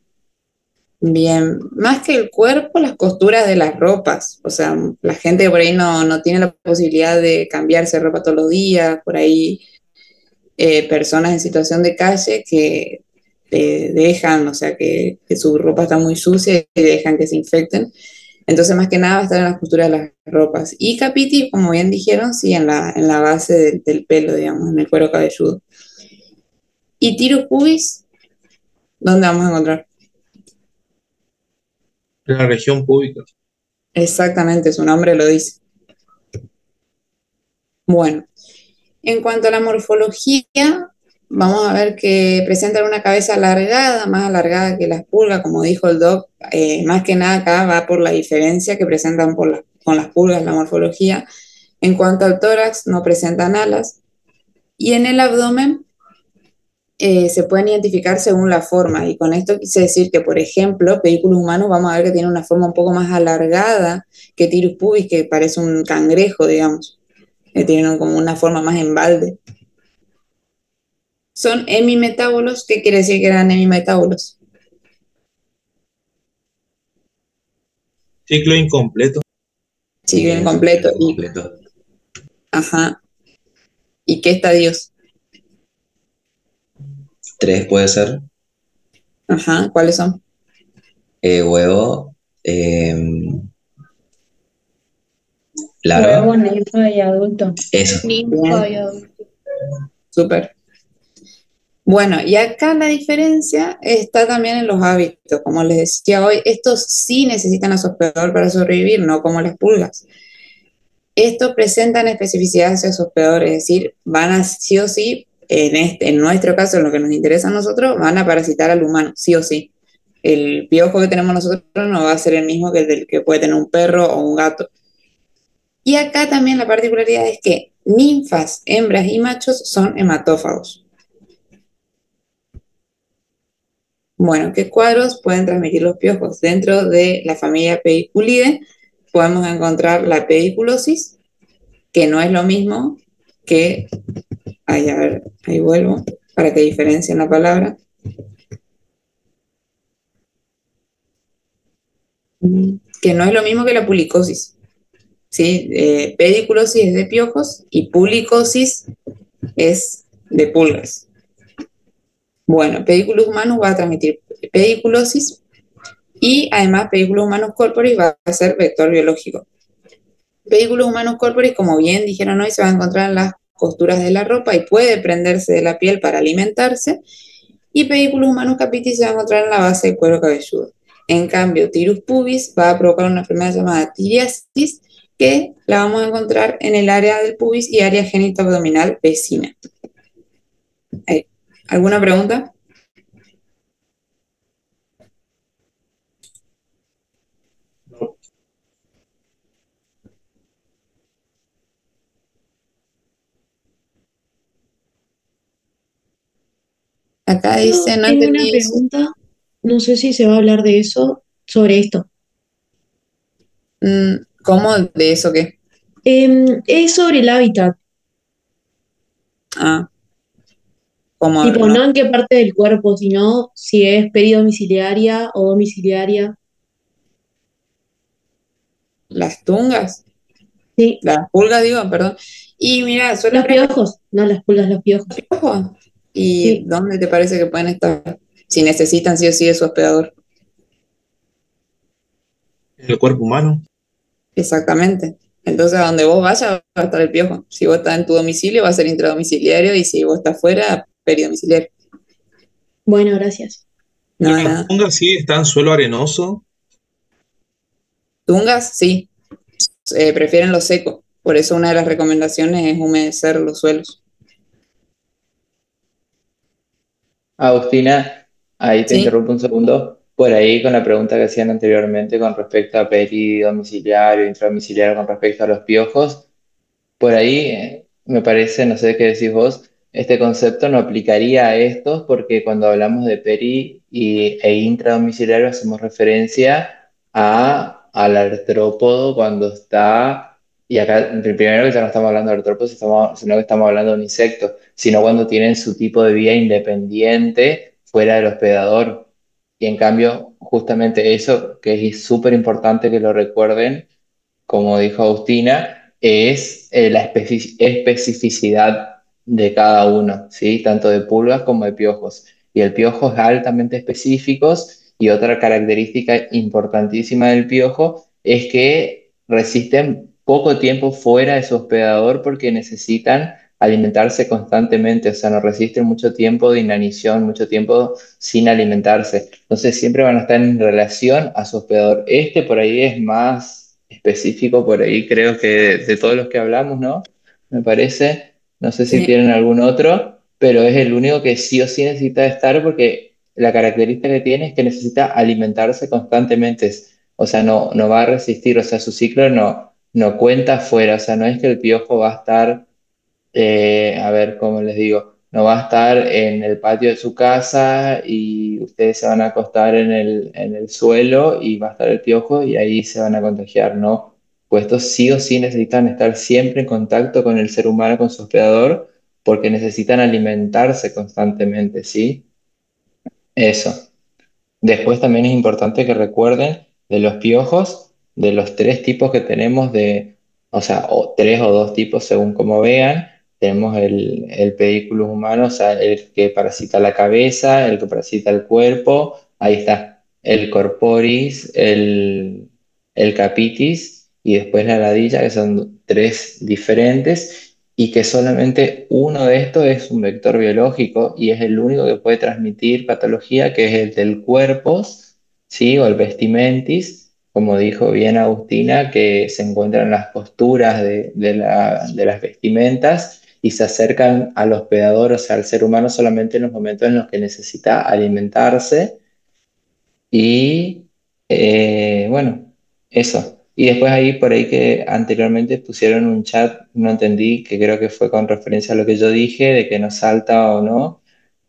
Bien, más que el cuerpo, las costuras de las ropas. O sea, la gente que por ahí no tiene la posibilidad de cambiarse ropa todos los días, por ahí personas en situación de calle que dejan, o sea, que su ropa está muy sucia y dejan que se infecten. Entonces, más que nada va a estar en las costuras de las ropas. Y capitis, como bien dijeron, sí, en la base del pelo, digamos, en el cuero cabelludo. Y tirus pubis, ¿dónde vamos a encontrar? La región pública. Exactamente, su nombre lo dice. Bueno, en cuanto a la morfología, vamos a ver que presentan una cabeza alargada, más alargada que las pulgas, como dijo el doc. Más que nada acá va por la diferencia que presentan con las pulgas la morfología. En cuanto al tórax, no presentan alas. Y en el abdomen se pueden identificar según la forma. Y con esto quise decir que, por ejemplo, Pediculus humanus vamos a ver que tiene una forma un poco más alargada que Tirus pubis, que parece un cangrejo, digamos. Tienen como una forma más en balde. Son hemimetábolos. ¿Qué quiere decir que eran hemimetábolos? Ciclo incompleto. Ciclo incompleto. Ajá. ¿Y qué estadios? 3 puede ser. Ajá. ¿Cuáles son? Huevo, larva. Huevo, ninfa y adulto. Eso. Ninfa y adulto. Súper. Bueno, y acá la diferencia está también en los hábitos. Como les decía hoy, estos sí necesitan a su hospedador para sobrevivir, no como las pulgas. Estos presentan especificidad hacia su hospedador, es decir, van a sí o sí, en nuestro caso, en lo que nos interesa a nosotros, van a parasitar al humano, sí o sí. El piojo que tenemos nosotros no va a ser el mismo que el del que puede tener un perro o un gato. Y acá también la particularidad es que ninfas, hembras y machos son hematófagos. Bueno, ¿qué cuadros pueden transmitir los piojos? Dentro de la familia Pediculidae podemos encontrar la pediculosis, que no es lo mismo que... Ay, a ver, ahí vuelvo, para que diferencien la palabra. Que no es lo mismo que la pulicosis. ¿Sí? Pediculosis es de piojos y pulicosis es de pulgas. Bueno, Pediculus humanus va a transmitir pediculosis y además Pediculus humanus corporis va a ser vector biológico. Pediculus humanus corporis, como bien dijeron hoy, se va a encontrar en las costuras de la ropa y puede prenderse de la piel para alimentarse. Y Pediculus humanus capitis se va a encontrar en la base del cuero cabelludo. En cambio, tirus pubis va a provocar una enfermedad llamada tiriasis, que la vamos a encontrar en el área del pubis y área genitoabdominal vecina. Ahí. ¿Alguna pregunta? Acá dice, no Tengo una entendí eso. pregunta, no sé si se va a hablar de eso, sobre esto. ¿Cómo? ¿De eso qué? Es sobre el hábitat, Ah, ¿cómo? tipo, No. no en qué parte del cuerpo, sino si es peridomiciliaria o domiciliaria. Las tungas, Sí, las pulgas, digo, perdón. Y mira, suelen los piojos, no las pulgas, los piojos. piojos. ¿Y Sí. dónde te parece que pueden estar? Si necesitan sí o sí de su hospedador. En el cuerpo humano. Exactamente. Entonces, a donde vos vayas va a estar el piojo. Si vos estás en tu domicilio, va a ser intradomiciliario, y si vos estás fuera, peridomiciliario. Bueno, gracias. No, de Las nada. fungas sí están en suelo arenoso. Tungas, sí, prefieren lo seco. Por eso una de las recomendaciones es humedecer los suelos. Agustina, ahí te Sí, interrumpo un segundo. Por ahí con la pregunta que hacían anteriormente con respecto a peridomiciliario, intradomiciliario, con respecto a los piojos, por ahí me parece, no sé qué decís vos, este concepto no aplicaría a estos porque cuando hablamos de e intradomiciliario hacemos referencia al artrópodo cuando está, y acá primero que ya no estamos hablando de artrópodos, sino que estamos hablando de un insecto, sino cuando tienen su tipo de vida independiente fuera del hospedador. Y en cambio, justamente eso, que es súper importante que lo recuerden, como dijo Agustina, es la especificidad de cada uno, ¿sí? Tanto de pulgas como de piojos. Y el piojo es altamente específico y otra característica importantísima del piojo es que resisten poco tiempo fuera de su hospedador porque necesitan alimentarse constantemente, o sea, no resisten mucho tiempo de inanición, mucho tiempo sin alimentarse. Entonces siempre van a estar en relación a su hospedador. Este por ahí es más específico, por ahí creo que de todos los que hablamos, ¿no? Me parece, no sé si sí. tienen algún otro, pero es el único que sí o sí necesita estar porque la característica que tiene es que necesita alimentarse constantemente. O sea, no va a resistir, o sea, su ciclo no cuenta afuera, o sea, no es que el piojo va a estar a ver, ¿cómo les digo? No va a estar en el patio de su casa y ustedes se van a acostar en el suelo y va a estar el piojo y ahí se van a contagiar, ¿no? Pues estos sí o sí necesitan estar siempre en contacto con el ser humano, con su hospedador, porque necesitan alimentarse constantemente, ¿sí? Eso. Después también es importante que recuerden de los piojos, de los tres tipos que tenemos o sea, o tres o dos tipos según como vean. Tenemos el pedículo humano, o sea, el que parasita la cabeza, el que parasita el cuerpo, ahí está, el corporis, el capitis y después la ladilla, que son tres diferentes y que solamente uno de estos es un vector biológico y es el único que puede transmitir patología, que es el del cuerpo, ¿sí? O el vestimentis, como dijo bien Agustina, que se encuentran en las costuras de las vestimentas y se acercan al hospedador, o sea, al ser humano solamente en los momentos en los que necesita alimentarse y bueno, eso. Y después ahí, por ahí que anteriormente pusieron un chat, no entendí, que creo que fue con referencia a lo que yo dije, de que no salta o no.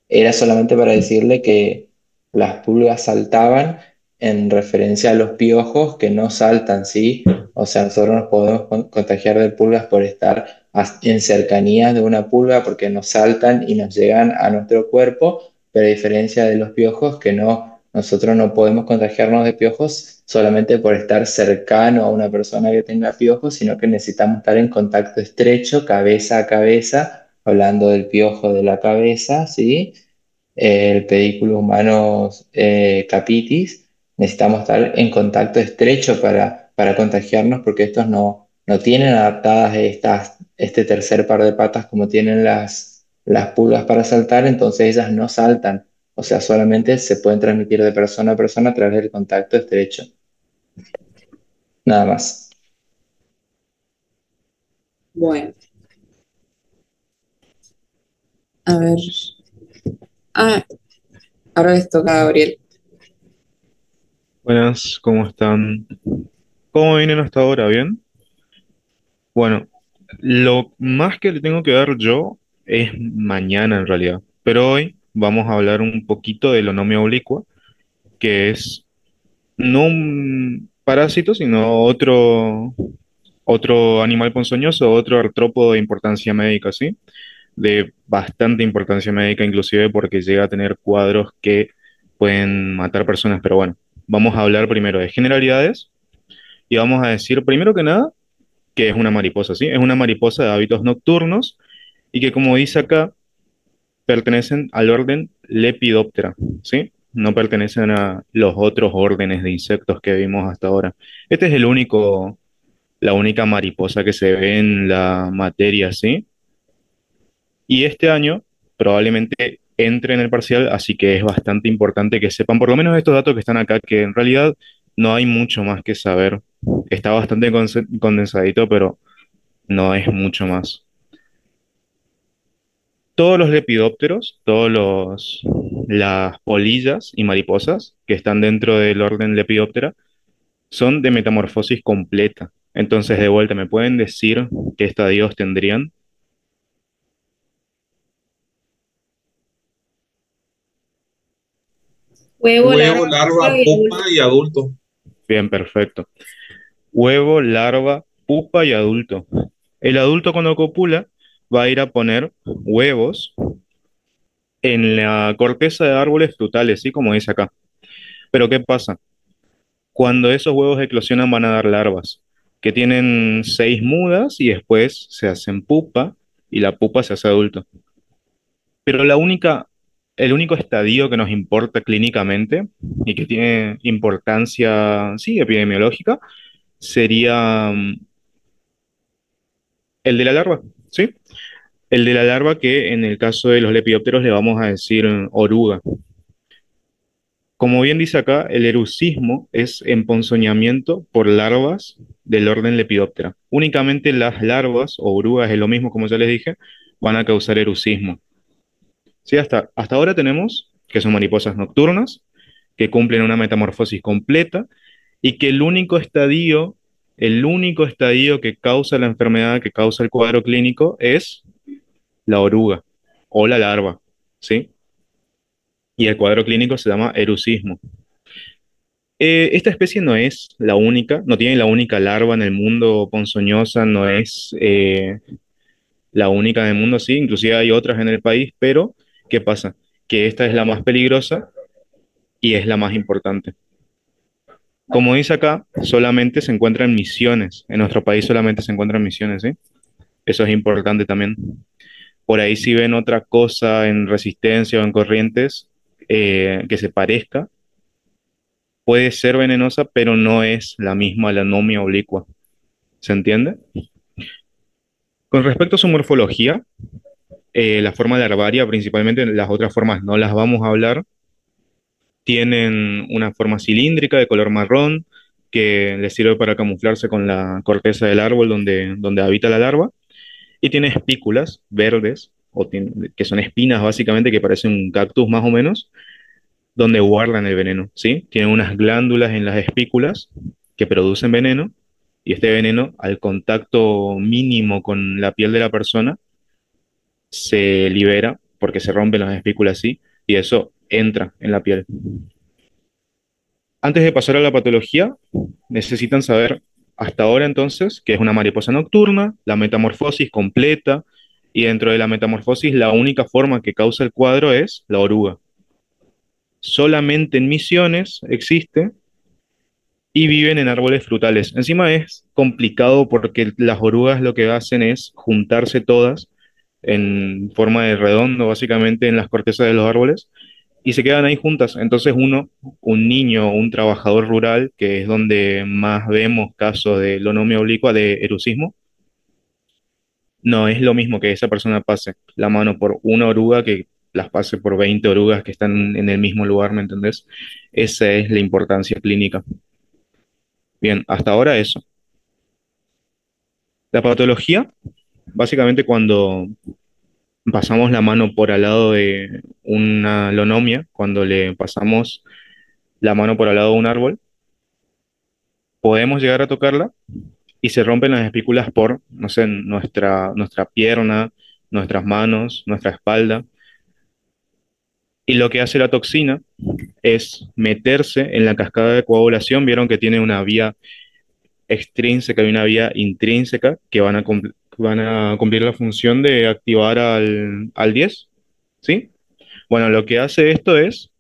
Era solamente para decirle que las pulgas saltaban en referencia a los piojos que no saltan, ¿sí? O sea, nosotros nos podemos contagiar de pulgas por estar en cercanías de una pulga porque nos saltan y nos llegan a nuestro cuerpo, pero a diferencia de los piojos que no, nosotros no podemos contagiarnos de piojos solamente por estar cercano a una persona que tenga piojos, sino que necesitamos estar en contacto estrecho, cabeza a cabeza, hablando del piojo de la cabeza, ¿sí? El pedículo humano capitis, necesitamos estar en contacto estrecho para contagiarnos porque estos no tienen adaptadas este tercer par de patas como tienen las pulgas para saltar, entonces ellas no saltan. O sea, solamente se pueden transmitir de persona a persona a través del contacto estrecho. Nada más. Bueno, a ver. Ah, ahora les toca a Gabriel. Buenas, ¿cómo están? ¿Cómo vienen hasta ahora? ¿Bien? Bueno, lo más que le tengo que dar yo es mañana en realidad, pero hoy vamos a hablar un poquito del onomio oblicua, que es no un parásito, sino otro animal ponzoñoso, otro artrópodo de importancia médica, ¿sí? De bastante importancia médica, inclusive porque llega a tener cuadros que pueden matar personas, pero bueno, vamos a hablar primero de generalidades y vamos a decir primero que nada que es una mariposa, ¿sí? Es una mariposa de hábitos nocturnos y que, como dice acá, pertenecen al orden Lepidoptera, ¿sí? No pertenecen a los otros órdenes de insectos que vimos hasta ahora. Este es la única mariposa que se ve en la materia, ¿sí? Y este año probablemente entre en el parcial, así que es bastante importante que sepan por lo menos estos datos que están acá, que en realidad no hay mucho más que saber. Está bastante condensadito, pero no es mucho más. Todos los lepidópteros, las polillas y mariposas que están dentro del orden Lepidoptera son de metamorfosis completa. Entonces, de vuelta, ¿me pueden decir qué estadios tendrían? Huevo, larva, Huevo, larva, pupa y pupa adulto. y adulto. Bien, perfecto. Huevo, larva, pupa y adulto. El adulto cuando copula va a ir a poner huevos en la corteza de árboles frutales, ¿sí? Como dice acá. Pero ¿qué pasa? Cuando esos huevos eclosionan van a dar larvas, que tienen 6 mudas y después se hacen pupa y la pupa se hace adulto. Pero el único estadio que nos importa clínicamente y que tiene importancia, sí, epidemiológica, sería el de la larva, ¿sí? El de la larva que en el caso de los lepidópteros le vamos a decir oruga. Como bien dice acá, el erucismo es emponzoñamiento por larvas del orden Lepidoptera. Únicamente las larvas o orugas, es lo mismo como ya les dije, van a causar erucismo. Sí, hasta ahora tenemos que son mariposas nocturnas, que cumplen una metamorfosis completa y que el único estadio que causa la enfermedad, que causa el cuadro clínico, es la oruga o la larva, ¿sí? Y el cuadro clínico se llama erucismo. Esta especie no es la única, no tiene la única larva en el mundo ponzoñosa, no es la única en el mundo, sí, inclusive hay otras en el país, pero ¿qué pasa? Que esta es la más peligrosa y es la más importante. Como dice acá, solamente se encuentra en Misiones, en nuestro país solamente se encuentra en Misiones, ¿sí? Eso es importante también. Por ahí si ven otra cosa en Resistencia o en Corrientes que se parezca, puede ser venenosa, pero no es la misma la anomia oblicua. ¿Se entiende? Con respecto a su morfología, la forma larvaria, principalmente las otras formas no las vamos a hablar, tienen una forma cilíndrica de color marrón que les sirve para camuflarse con la corteza del árbol donde habita la larva, y tiene espículas verdes, que son espinas básicamente que parecen un cactus más o menos, donde guardan el veneno, ¿sí? Tienen unas glándulas en las espículas que producen veneno, y este veneno, al contacto mínimo con la piel de la persona, se libera porque se rompen las espículas así, y eso entra en la piel. Antes de pasar a la patología, necesitan saber hasta ahora entonces que es una mariposa nocturna, la metamorfosis completa, y dentro de la metamorfosis la única forma que causa el cuadro es la oruga. Solamente en Misiones existe y viven en árboles frutales. Encima es complicado porque las orugas lo que hacen es juntarse todas en forma de redondo, básicamente en las cortezas de los árboles, y se quedan ahí juntas. Entonces un niño, un trabajador rural, que es donde más vemos casos de lonomia oblicua, de erucismo, no es lo mismo que esa persona pase la mano por una oruga que las pase por 20 orugas que están en el mismo lugar, ¿me entendés? Esa es la importancia clínica. Bien, hasta ahora eso. La patología, básicamente cuando pasamos la mano por al lado de una lonomia, cuando le pasamos la mano por al lado de un árbol, podemos llegar a tocarla y se rompen las espículas por, no sé, nuestra pierna, nuestras manos, nuestra espalda. Y lo que hace la toxina es meterse en la cascada de coagulación. Vieron que tiene una vía extrínseca y una vía intrínseca que van a cumplir la función de activar al 10, ¿sí? Bueno, lo que hace esto es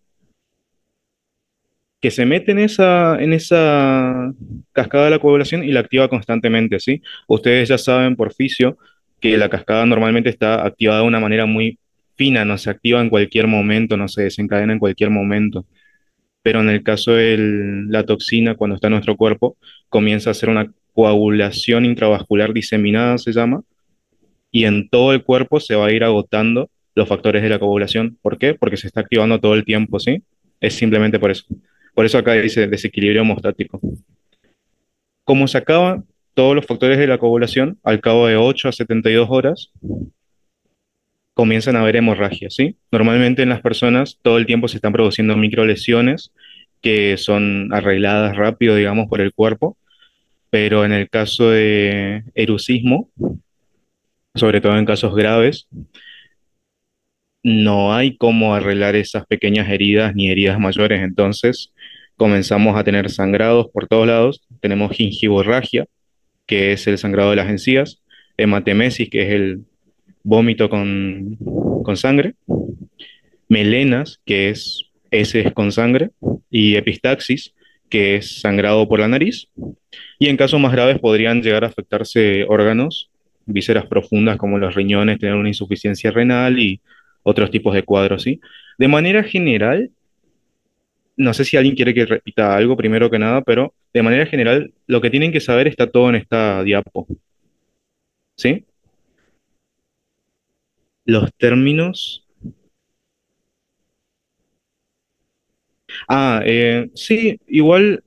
que se mete en esa cascada de la coagulación y la activa constantemente, ¿sí? Ustedes ya saben por fisio que la cascada normalmente está activada de una manera muy fina, no se activa en cualquier momento, no se desencadena en cualquier momento. Pero en el caso de la toxina, cuando está en nuestro cuerpo, comienza a hacer una coagulación intravascular diseminada, se llama, y en todo el cuerpo se va a ir agotando los factores de la coagulación. ¿Por qué? Porque se está activando todo el tiempo, ¿sí? Es simplemente por eso. Por eso acá dice desequilibrio hemostático. Como se acaban todos los factores de la coagulación, al cabo de 8 a 72 horas, comienzan a haber hemorragias, ¿sí? Normalmente en las personas todo el tiempo se están produciendo microlesiones que son arregladas rápido, digamos, por el cuerpo, pero en el caso de erusismo, sobre todo en casos graves, no hay cómo arreglar esas pequeñas heridas ni heridas mayores, entonces comenzamos a tener sangrados por todos lados, tenemos gingivorragia, que es el sangrado de las encías, hematemesis, que es el vómito con sangre, melenas, que es heces con sangre, y epistaxis, que es sangrado por la nariz, y en casos más graves podrían llegar a afectarse órganos, vísceras profundas como los riñones, tener una insuficiencia renal y otros tipos de cuadros, ¿sí? De manera general, no sé si alguien quiere que repita algo primero que nada, pero de manera general, lo que tienen que saber está todo en esta diapo, ¿sí? Los términos. Sí, igual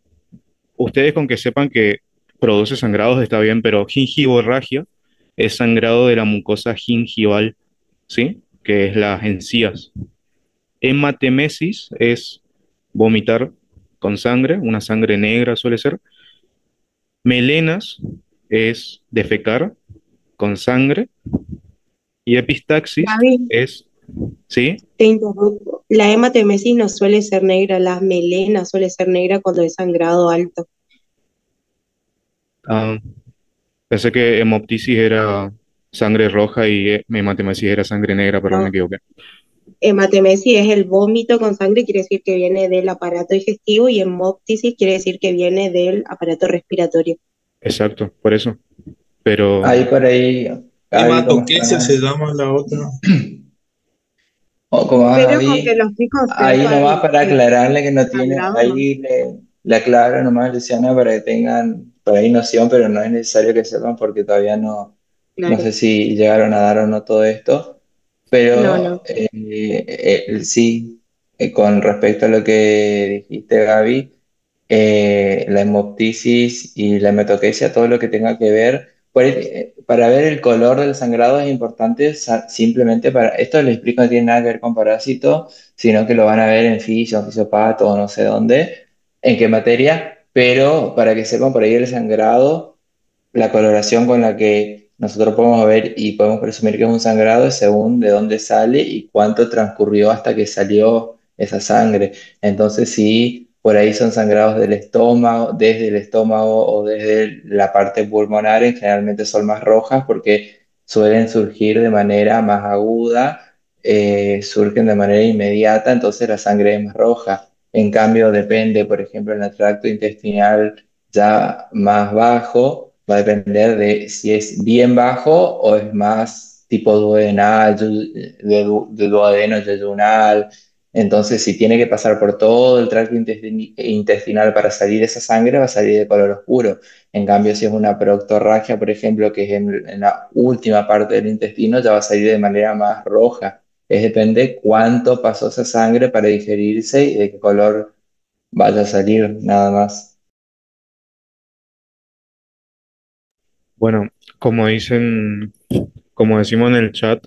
ustedes con que sepan que produce sangrados está bien, pero gingivorragia es sangrado de la mucosa gingival, ¿sí? Que es las encías. Hematemesis es vomitar con sangre, una sangre negra suele ser. Melenas es defecar con sangre. Y epistaxis Gaby, es, ¿sí? te interrumpo. La hematemesis no suele ser negra, la melena suele ser negra cuando es sangrado alto. Ah, pensé que hemoptisis era sangre roja y hematemesis era sangre negra, perdón, me No, equivoqué. hematemesis es el vómito con sangre, quiere decir que viene del aparato digestivo, y hemoptisis quiere decir que viene del aparato respiratorio. Exacto, por eso. Pero Ahí por ahí, Gaby, ¿cómo Hematoquesia se estás? llama la otra. O como Pero con que Gaby, los chicos ahí sepan nomás para que aclararle que no tiene, sangrado no. ahí le aclaro nomás, Luciana, para que tengan por ahí noción, pero no es necesario que sepan porque todavía no Claro. sé si llegaron a dar o no todo esto, No, pero no. sí, con respecto a lo que dijiste, Gaby, la hemoptisis y la hematoquesia, todo lo que tenga que ver. Para ver el color del sangrado es importante simplemente para, esto les explico, no tiene nada que ver con parásito, sino que lo van a ver en fisio, fisiopato o no sé dónde, en qué materia, pero para que sepan por ahí el sangrado, la coloración con la que nosotros podemos ver y podemos presumir que es un sangrado es según de dónde sale y cuánto transcurrió hasta que salió esa sangre. Entonces, si por ahí son sangrados del estómago, desde el estómago o desde la parte pulmonar, generalmente son más rojas porque suelen surgir de manera más aguda, surgen de manera inmediata, entonces la sangre es más roja. En cambio, depende, por ejemplo, en el tracto intestinal ya más bajo, va a depender de si es bien bajo o es más tipo duodenal, de duodeno yeyunal. Entonces, si tiene que pasar por todo el tracto intestinal para salir esa sangre, va a salir de color oscuro. En cambio, si es una proctorragia, por ejemplo, que es en la última parte del intestino, ya va a salir de manera más roja. depende cuánto pasó esa sangre para digerirse y de qué color vaya a salir, nada más. Bueno, como dicen, como decimos en el chat,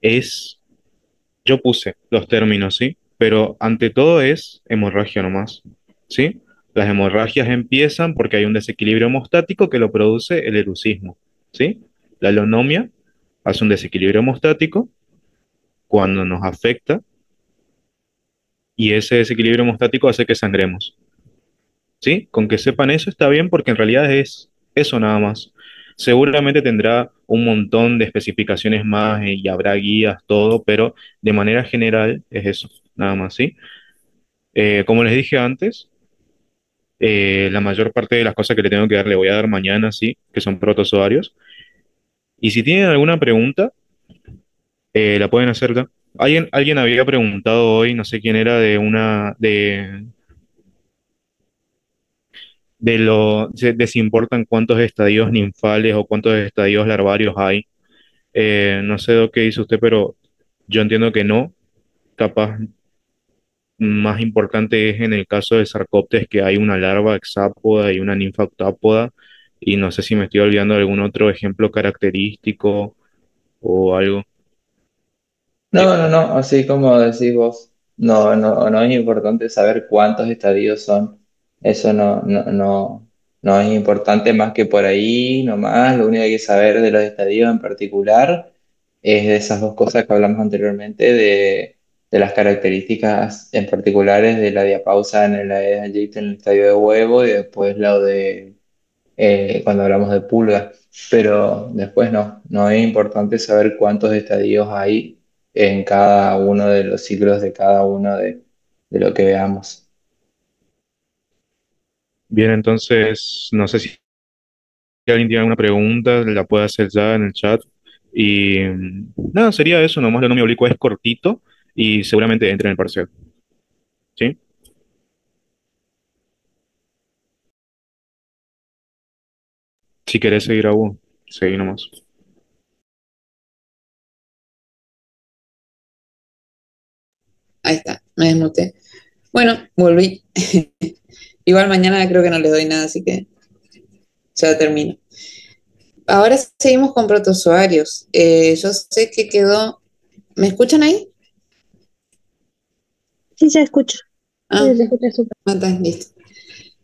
es, yo puse los términos, ¿sí? Pero ante todo es hemorragia nomás, ¿sí? Las hemorragias empiezan porque hay un desequilibrio hemostático que lo produce el erucismo, ¿sí? La lonomia hace un desequilibrio hemostático cuando nos afecta y ese desequilibrio hemostático hace que sangremos, ¿sí? Con que sepan eso está bien porque en realidad es eso nada más. Seguramente tendrá un montón de especificaciones más y habrá guías, todo, pero de manera general es eso, nada más, ¿sí? Como les dije antes, la mayor parte de las cosas que le tengo que dar le voy a dar mañana, ¿sí? Que son protozoarios. Y si tienen alguna pregunta, la pueden hacer ya. Alguien había preguntado hoy, no sé quién era, de si importan cuántos estadios ninfales o cuántos estadios larvarios hay. No sé lo que dice usted, pero yo entiendo que no. Capaz más importante es en el caso de Sarcoptes que hay una larva hexápoda y una ninfa octápoda. Y no sé si me estoy olvidando de algún otro ejemplo característico o algo. No, no, no, así como decís vos, no es importante saber cuántos estadios son. Eso no es importante más que por ahí nomás. Lo único que hay que saber de los estadios en particular es de esas dos cosas que hablamos anteriormente, de las características en particulares de la diapausa en el Aedes aegypti en el estadio de huevo y después lo de cuando hablamos de pulgas, pero después no es importante saber cuántos estadios hay en cada uno de los ciclos de cada uno de lo que veamos. Bien, entonces, no sé si alguien tiene alguna pregunta, la puede hacer ya en el chat. Y nada, sería eso, nomás lo no me oblicuo es cortito y seguramente entre en el parcial. ¿Sí? Si querés seguir a vos, seguí nomás. Ahí está, me desmuté. Bueno, volví. Igual mañana creo que no les doy nada, así que ya termino. Ahora seguimos con protozoarios. Yo sé que quedó. ¿Me escuchan ahí? Sí, se escucha. Ah, Sí, se escucha súper. está, listo.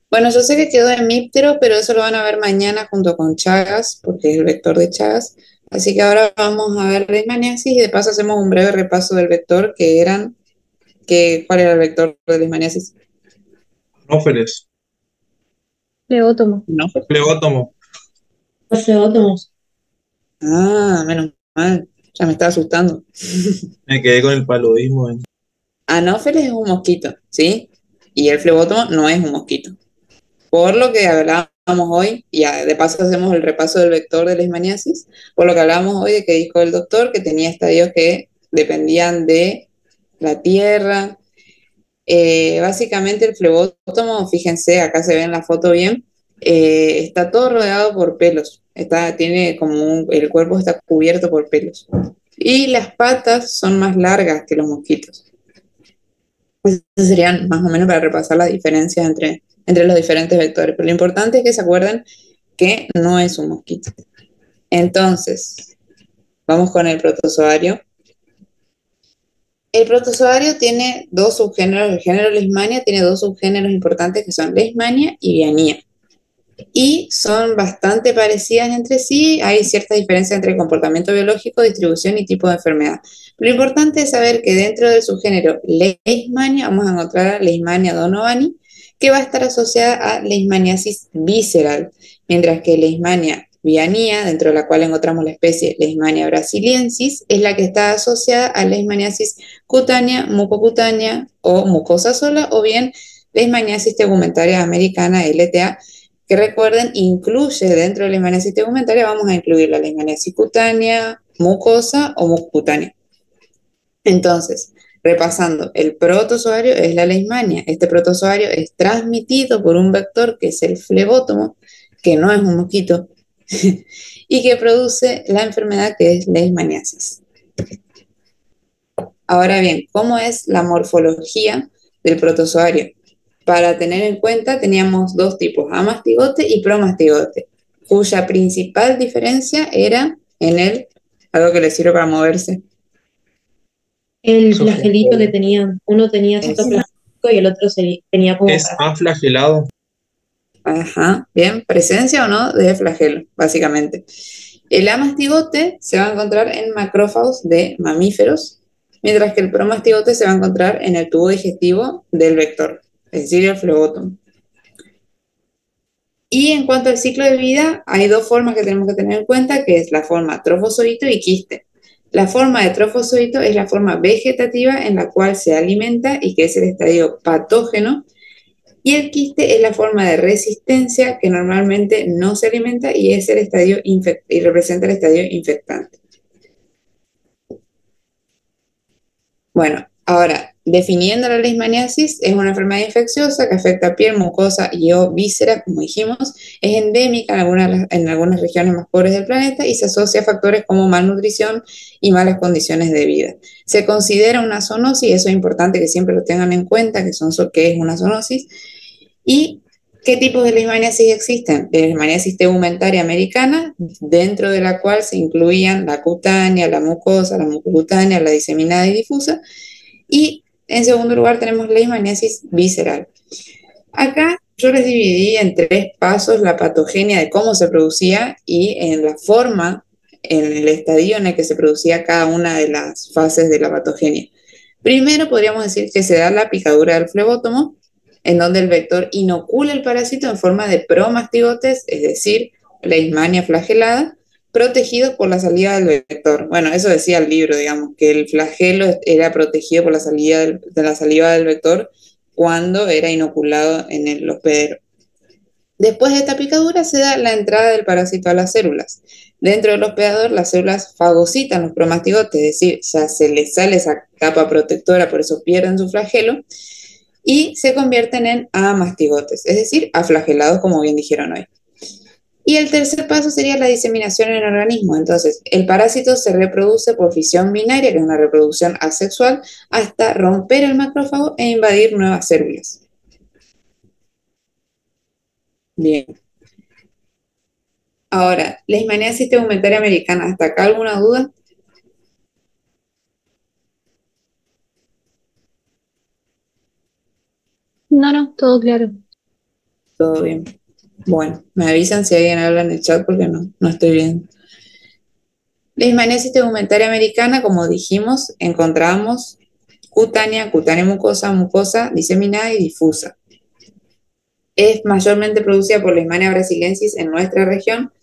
Bueno, yo sé que quedó hemíptero, pero eso lo van a ver mañana junto con Chagas, porque es el vector de Chagas. Así que ahora vamos a ver leishmaniasis y de paso hacemos un breve repaso del vector ¿cuál era el vector de leishmaniasis? Anófeles, Leótomo. No. Fleótomo. Los flebótomos. Ah, menos mal, ya me estaba asustando. Me quedé con el paludismo. Anófeles es un mosquito, ¿sí? Y el flebótomo no es un mosquito. Por lo que hablábamos hoy, y de paso hacemos el repaso del vector de leishmaniasis, por lo que hablábamos hoy de que dijo el doctor que tenía estadios que dependían de la tierra. Básicamente el flebótomo, fíjense, acá se ve en la foto bien, está todo rodeado por pelos. Tiene como el cuerpo está cubierto por pelos. Y las patas son más largas que los mosquitos. Pues esas serían más o menos para repasar las diferencias entre los diferentes vectores. Pero lo importante es que se acuerden que no es un mosquito. Entonces, vamos con el protozoario. El protozoario tiene dos subgéneros. El género Leishmania tiene dos subgéneros importantes que son Leishmania y Viania. Y son bastante parecidas entre sí. Hay cierta diferencia entre comportamiento biológico, distribución y tipo de enfermedad. Lo importante es saber que dentro del subgénero Leishmania vamos a encontrar a Leishmania donovani, que va a estar asociada a leishmaniasis visceral, mientras que Leishmania viania, dentro de la cual encontramos la especie Leishmania brasiliensis, es la que está asociada a leishmaniasis cutánea, mucocutánea o mucosa sola, o bien leishmaniasis tegumentaria americana, LTA, que recuerden, incluye dentro de la leishmaniasis tegumentaria, vamos a incluir la leishmaniasis cutánea, mucosa o mucocutánea. Entonces, repasando, el protozoario es la leishmania. Este protozoario es transmitido por un vector que es el flebótomo, que no es un mosquito, y que produce la enfermedad que es leishmaniasis. Ahora bien, ¿cómo es la morfología del protozoario? Para tener en cuenta, teníamos dos tipos, amastigote y promastigote, cuya principal diferencia era en algo que le sirve para moverse. El flagelito que tenían, uno tenía cierto Es, flagelito y el otro tenía como Es aflagelado. ajá, bien, presencia o no de flagelo, básicamente. El amastigote se va a encontrar en macrófagos de mamíferos, mientras que el promastigote se va a encontrar en el tubo digestivo del vector, es decir, el flebótomo. Y en cuanto al ciclo de vida, hay dos formas que tenemos que tener en cuenta, que es la forma trofozoito y quiste. La forma de trofozoito es la forma vegetativa en la cual se alimenta y que es el estadio patógeno, y el quiste es la forma de resistencia que normalmente no se alimenta y es el estadio y representa el estadio infectante. Bueno, ahora, definiendo la leishmaniasis, es una enfermedad infecciosa que afecta piel, mucosa y o vísceras, como dijimos, es endémica en algunas regiones más pobres del planeta y se asocia a factores como malnutrición y malas condiciones de vida. Se considera una zoonosis, eso es importante que siempre lo tengan en cuenta, que es una zoonosis. ¿Y qué tipos de leishmaniasis existen? La leishmaniasis tegumentaria americana, dentro de la cual se incluían la cutánea, la mucosa, la mucocutánea, la diseminada y difusa. Y en segundo lugar tenemos la leishmaniasis visceral. Acá yo les dividí en 3 pasos la patogenia de cómo se producía y en la forma, en el estadio en el que se producía cada una de las fases de la patogenia. Primero podríamos decir que se da la picadura del flebótomo, en donde el vector inocula el parásito en forma de promastigotes, es decir, leishmania flagelada, protegidos por la salida del vector. Bueno, eso decía el libro, digamos, que el flagelo era protegido por la salida de la saliva del vector cuando era inoculado en el hospedero. Después de esta picadura se da la entrada del parásito a las células. Dentro del hospedador, las células fagocitan los promastigotes, es decir, ya se les sale esa capa protectora, por eso pierden su flagelo, y se convierten en amastigotes, es decir, aflagelados, como bien dijeron hoy. Y el tercer paso sería la diseminación en el organismo. Entonces, el parásito se reproduce por fisión binaria, que es una reproducción asexual, hasta romper el macrófago e invadir nuevas células. Bien. Ahora, leishmaniasis tegumentaria americana. ¿Hasta acá alguna duda? No, todo claro. Todo bien. Bueno, me avisan si alguien habla en el chat porque no estoy viendo. Leishmaniasis tegumentaria americana, como dijimos, encontramos cutánea mucosa, mucosa diseminada y difusa. Es mayormente producida por Leishmania brasiliensis en nuestra región.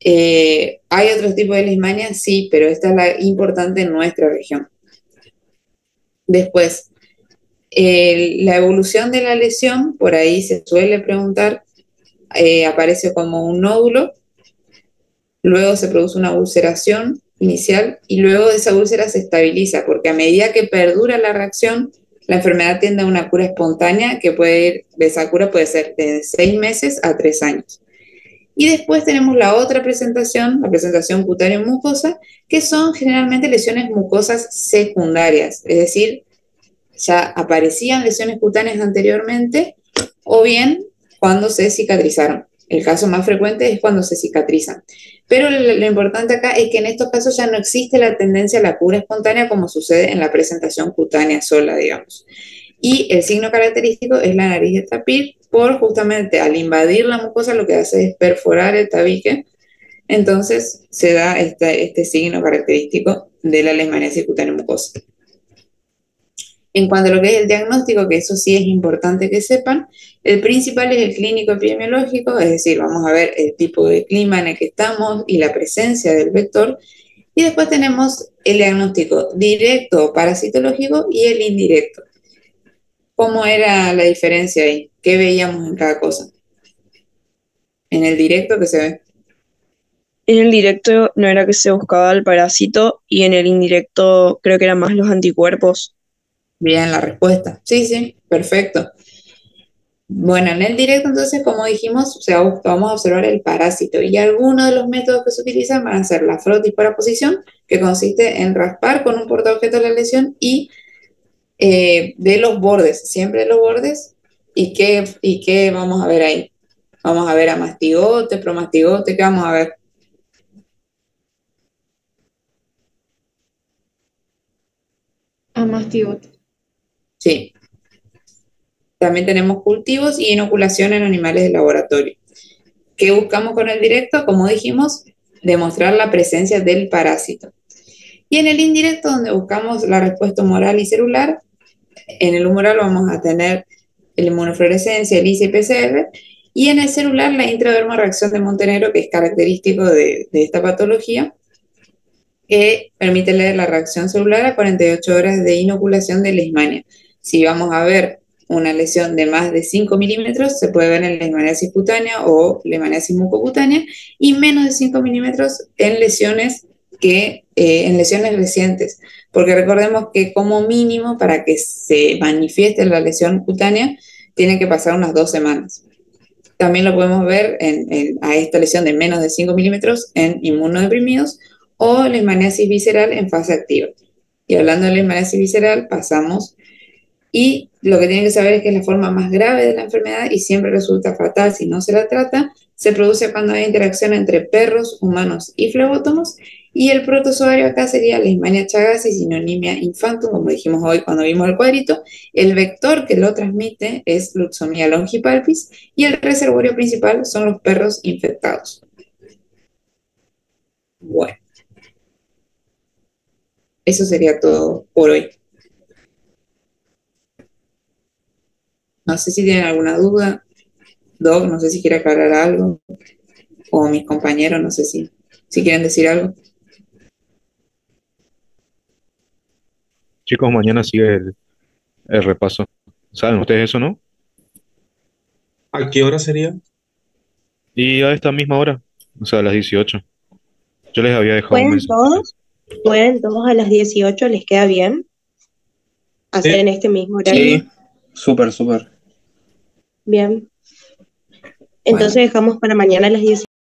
¿Hay otros tipos de leishmania? Sí, pero esta es la importante en nuestra región. Después, la evolución de la lesión, por ahí se suele preguntar, aparece como un nódulo, luego se produce una ulceración inicial y luego esa úlcera se estabiliza, porque a medida que perdura la reacción, la enfermedad tiende a una cura espontánea que puede ir, de esa cura puede ser de 6 meses a 3 años. Y después tenemos la otra presentación, la presentación cutáneo-mucosa, que son generalmente lesiones mucosas secundarias, es decir, ya aparecían lesiones cutáneas anteriormente o bien cuando se cicatrizaron. El caso más frecuente es cuando se cicatrizan. Pero lo importante acá es que en estos casos ya no existe la tendencia a la cura espontánea como sucede en la presentación cutánea sola, digamos. Y el signo característico es la nariz de tapir, por justamente al invadir la mucosa lo que hace es perforar el tabique. Entonces se da este signo característico de la leishmaniasis cutánea mucosa. En cuanto a lo que es el diagnóstico, que eso sí es importante que sepan, el principal es el clínico epidemiológico, es decir, vamos a ver el tipo de clima en el que estamos y la presencia del vector. Y después tenemos el diagnóstico directo o parasitológico y el indirecto. ¿Cómo era la diferencia ahí? ¿Qué veíamos en cada cosa? En el directo, ¿qué se ve? En el directo no era que se buscaba el parásito y en el indirecto creo que eran más los anticuerpos. Bien, la respuesta. Sí, perfecto. Bueno, en el directo entonces, como dijimos, vamos a observar el parásito y algunos de los métodos que se utilizan van a ser la frotispora-posición, que consiste en raspar con un portaobjeto la lesión y de los bordes, siempre de los bordes. ¿Y qué vamos a ver ahí? Vamos a ver a mastigote, promastigote, ¿qué vamos a ver? A mastigote. Sí. También tenemos cultivos y inoculación en animales de laboratorio. ¿Qué buscamos con el directo? Como dijimos, demostrar la presencia del parásito. Y en el indirecto, donde buscamos la respuesta humoral y celular, en el humoral vamos a tener la inmunofluorescencia, ELISA y PCR, y en el celular la intradermoreacción de Montenegro, que es característico de esta patología, que permite leer la reacción celular a 48 horas de inoculación de leishmania. Si vamos a ver una lesión de más de 5 milímetros, se puede ver en leishmaniasis cutánea o leishmaniasis mucocutánea, y menos de 5 milímetros en lesiones recientes, porque recordemos que como mínimo para que se manifieste la lesión cutánea tiene que pasar unas 2 semanas. También lo podemos ver a esta lesión de menos de 5 milímetros en inmunodeprimidos o leishmaniasis visceral en fase activa. Y hablando de leishmaniasis visceral, pasamos, y lo que tienen que saber es que es la forma más grave de la enfermedad y siempre resulta fatal si no se la trata. Se produce cuando hay interacción entre perros, humanos y flebótomos, y el protozoario acá sería Leishmania chagas y Synonymbia infantum, como dijimos hoy cuando vimos el cuadrito. El vector que lo transmite es Luxomia longipalpis, y el reservorio principal son los perros infectados. Bueno, eso sería todo por hoy. No sé si tienen alguna duda. Doc, no sé si quiere aclarar algo. O mis compañeros, no sé si quieren decir algo. Chicos, mañana sigue el repaso. ¿Saben ustedes eso, no? ¿A qué hora sería? Y a esta misma hora, o sea, a las 18. Yo les había dejado un ¿Pueden mensaje. todos? ¿Pueden todos a las 18? ¿Les queda bien hacer en este mismo horario? Sí, súper, súper. Bien. Entonces dejamos para mañana a las 18.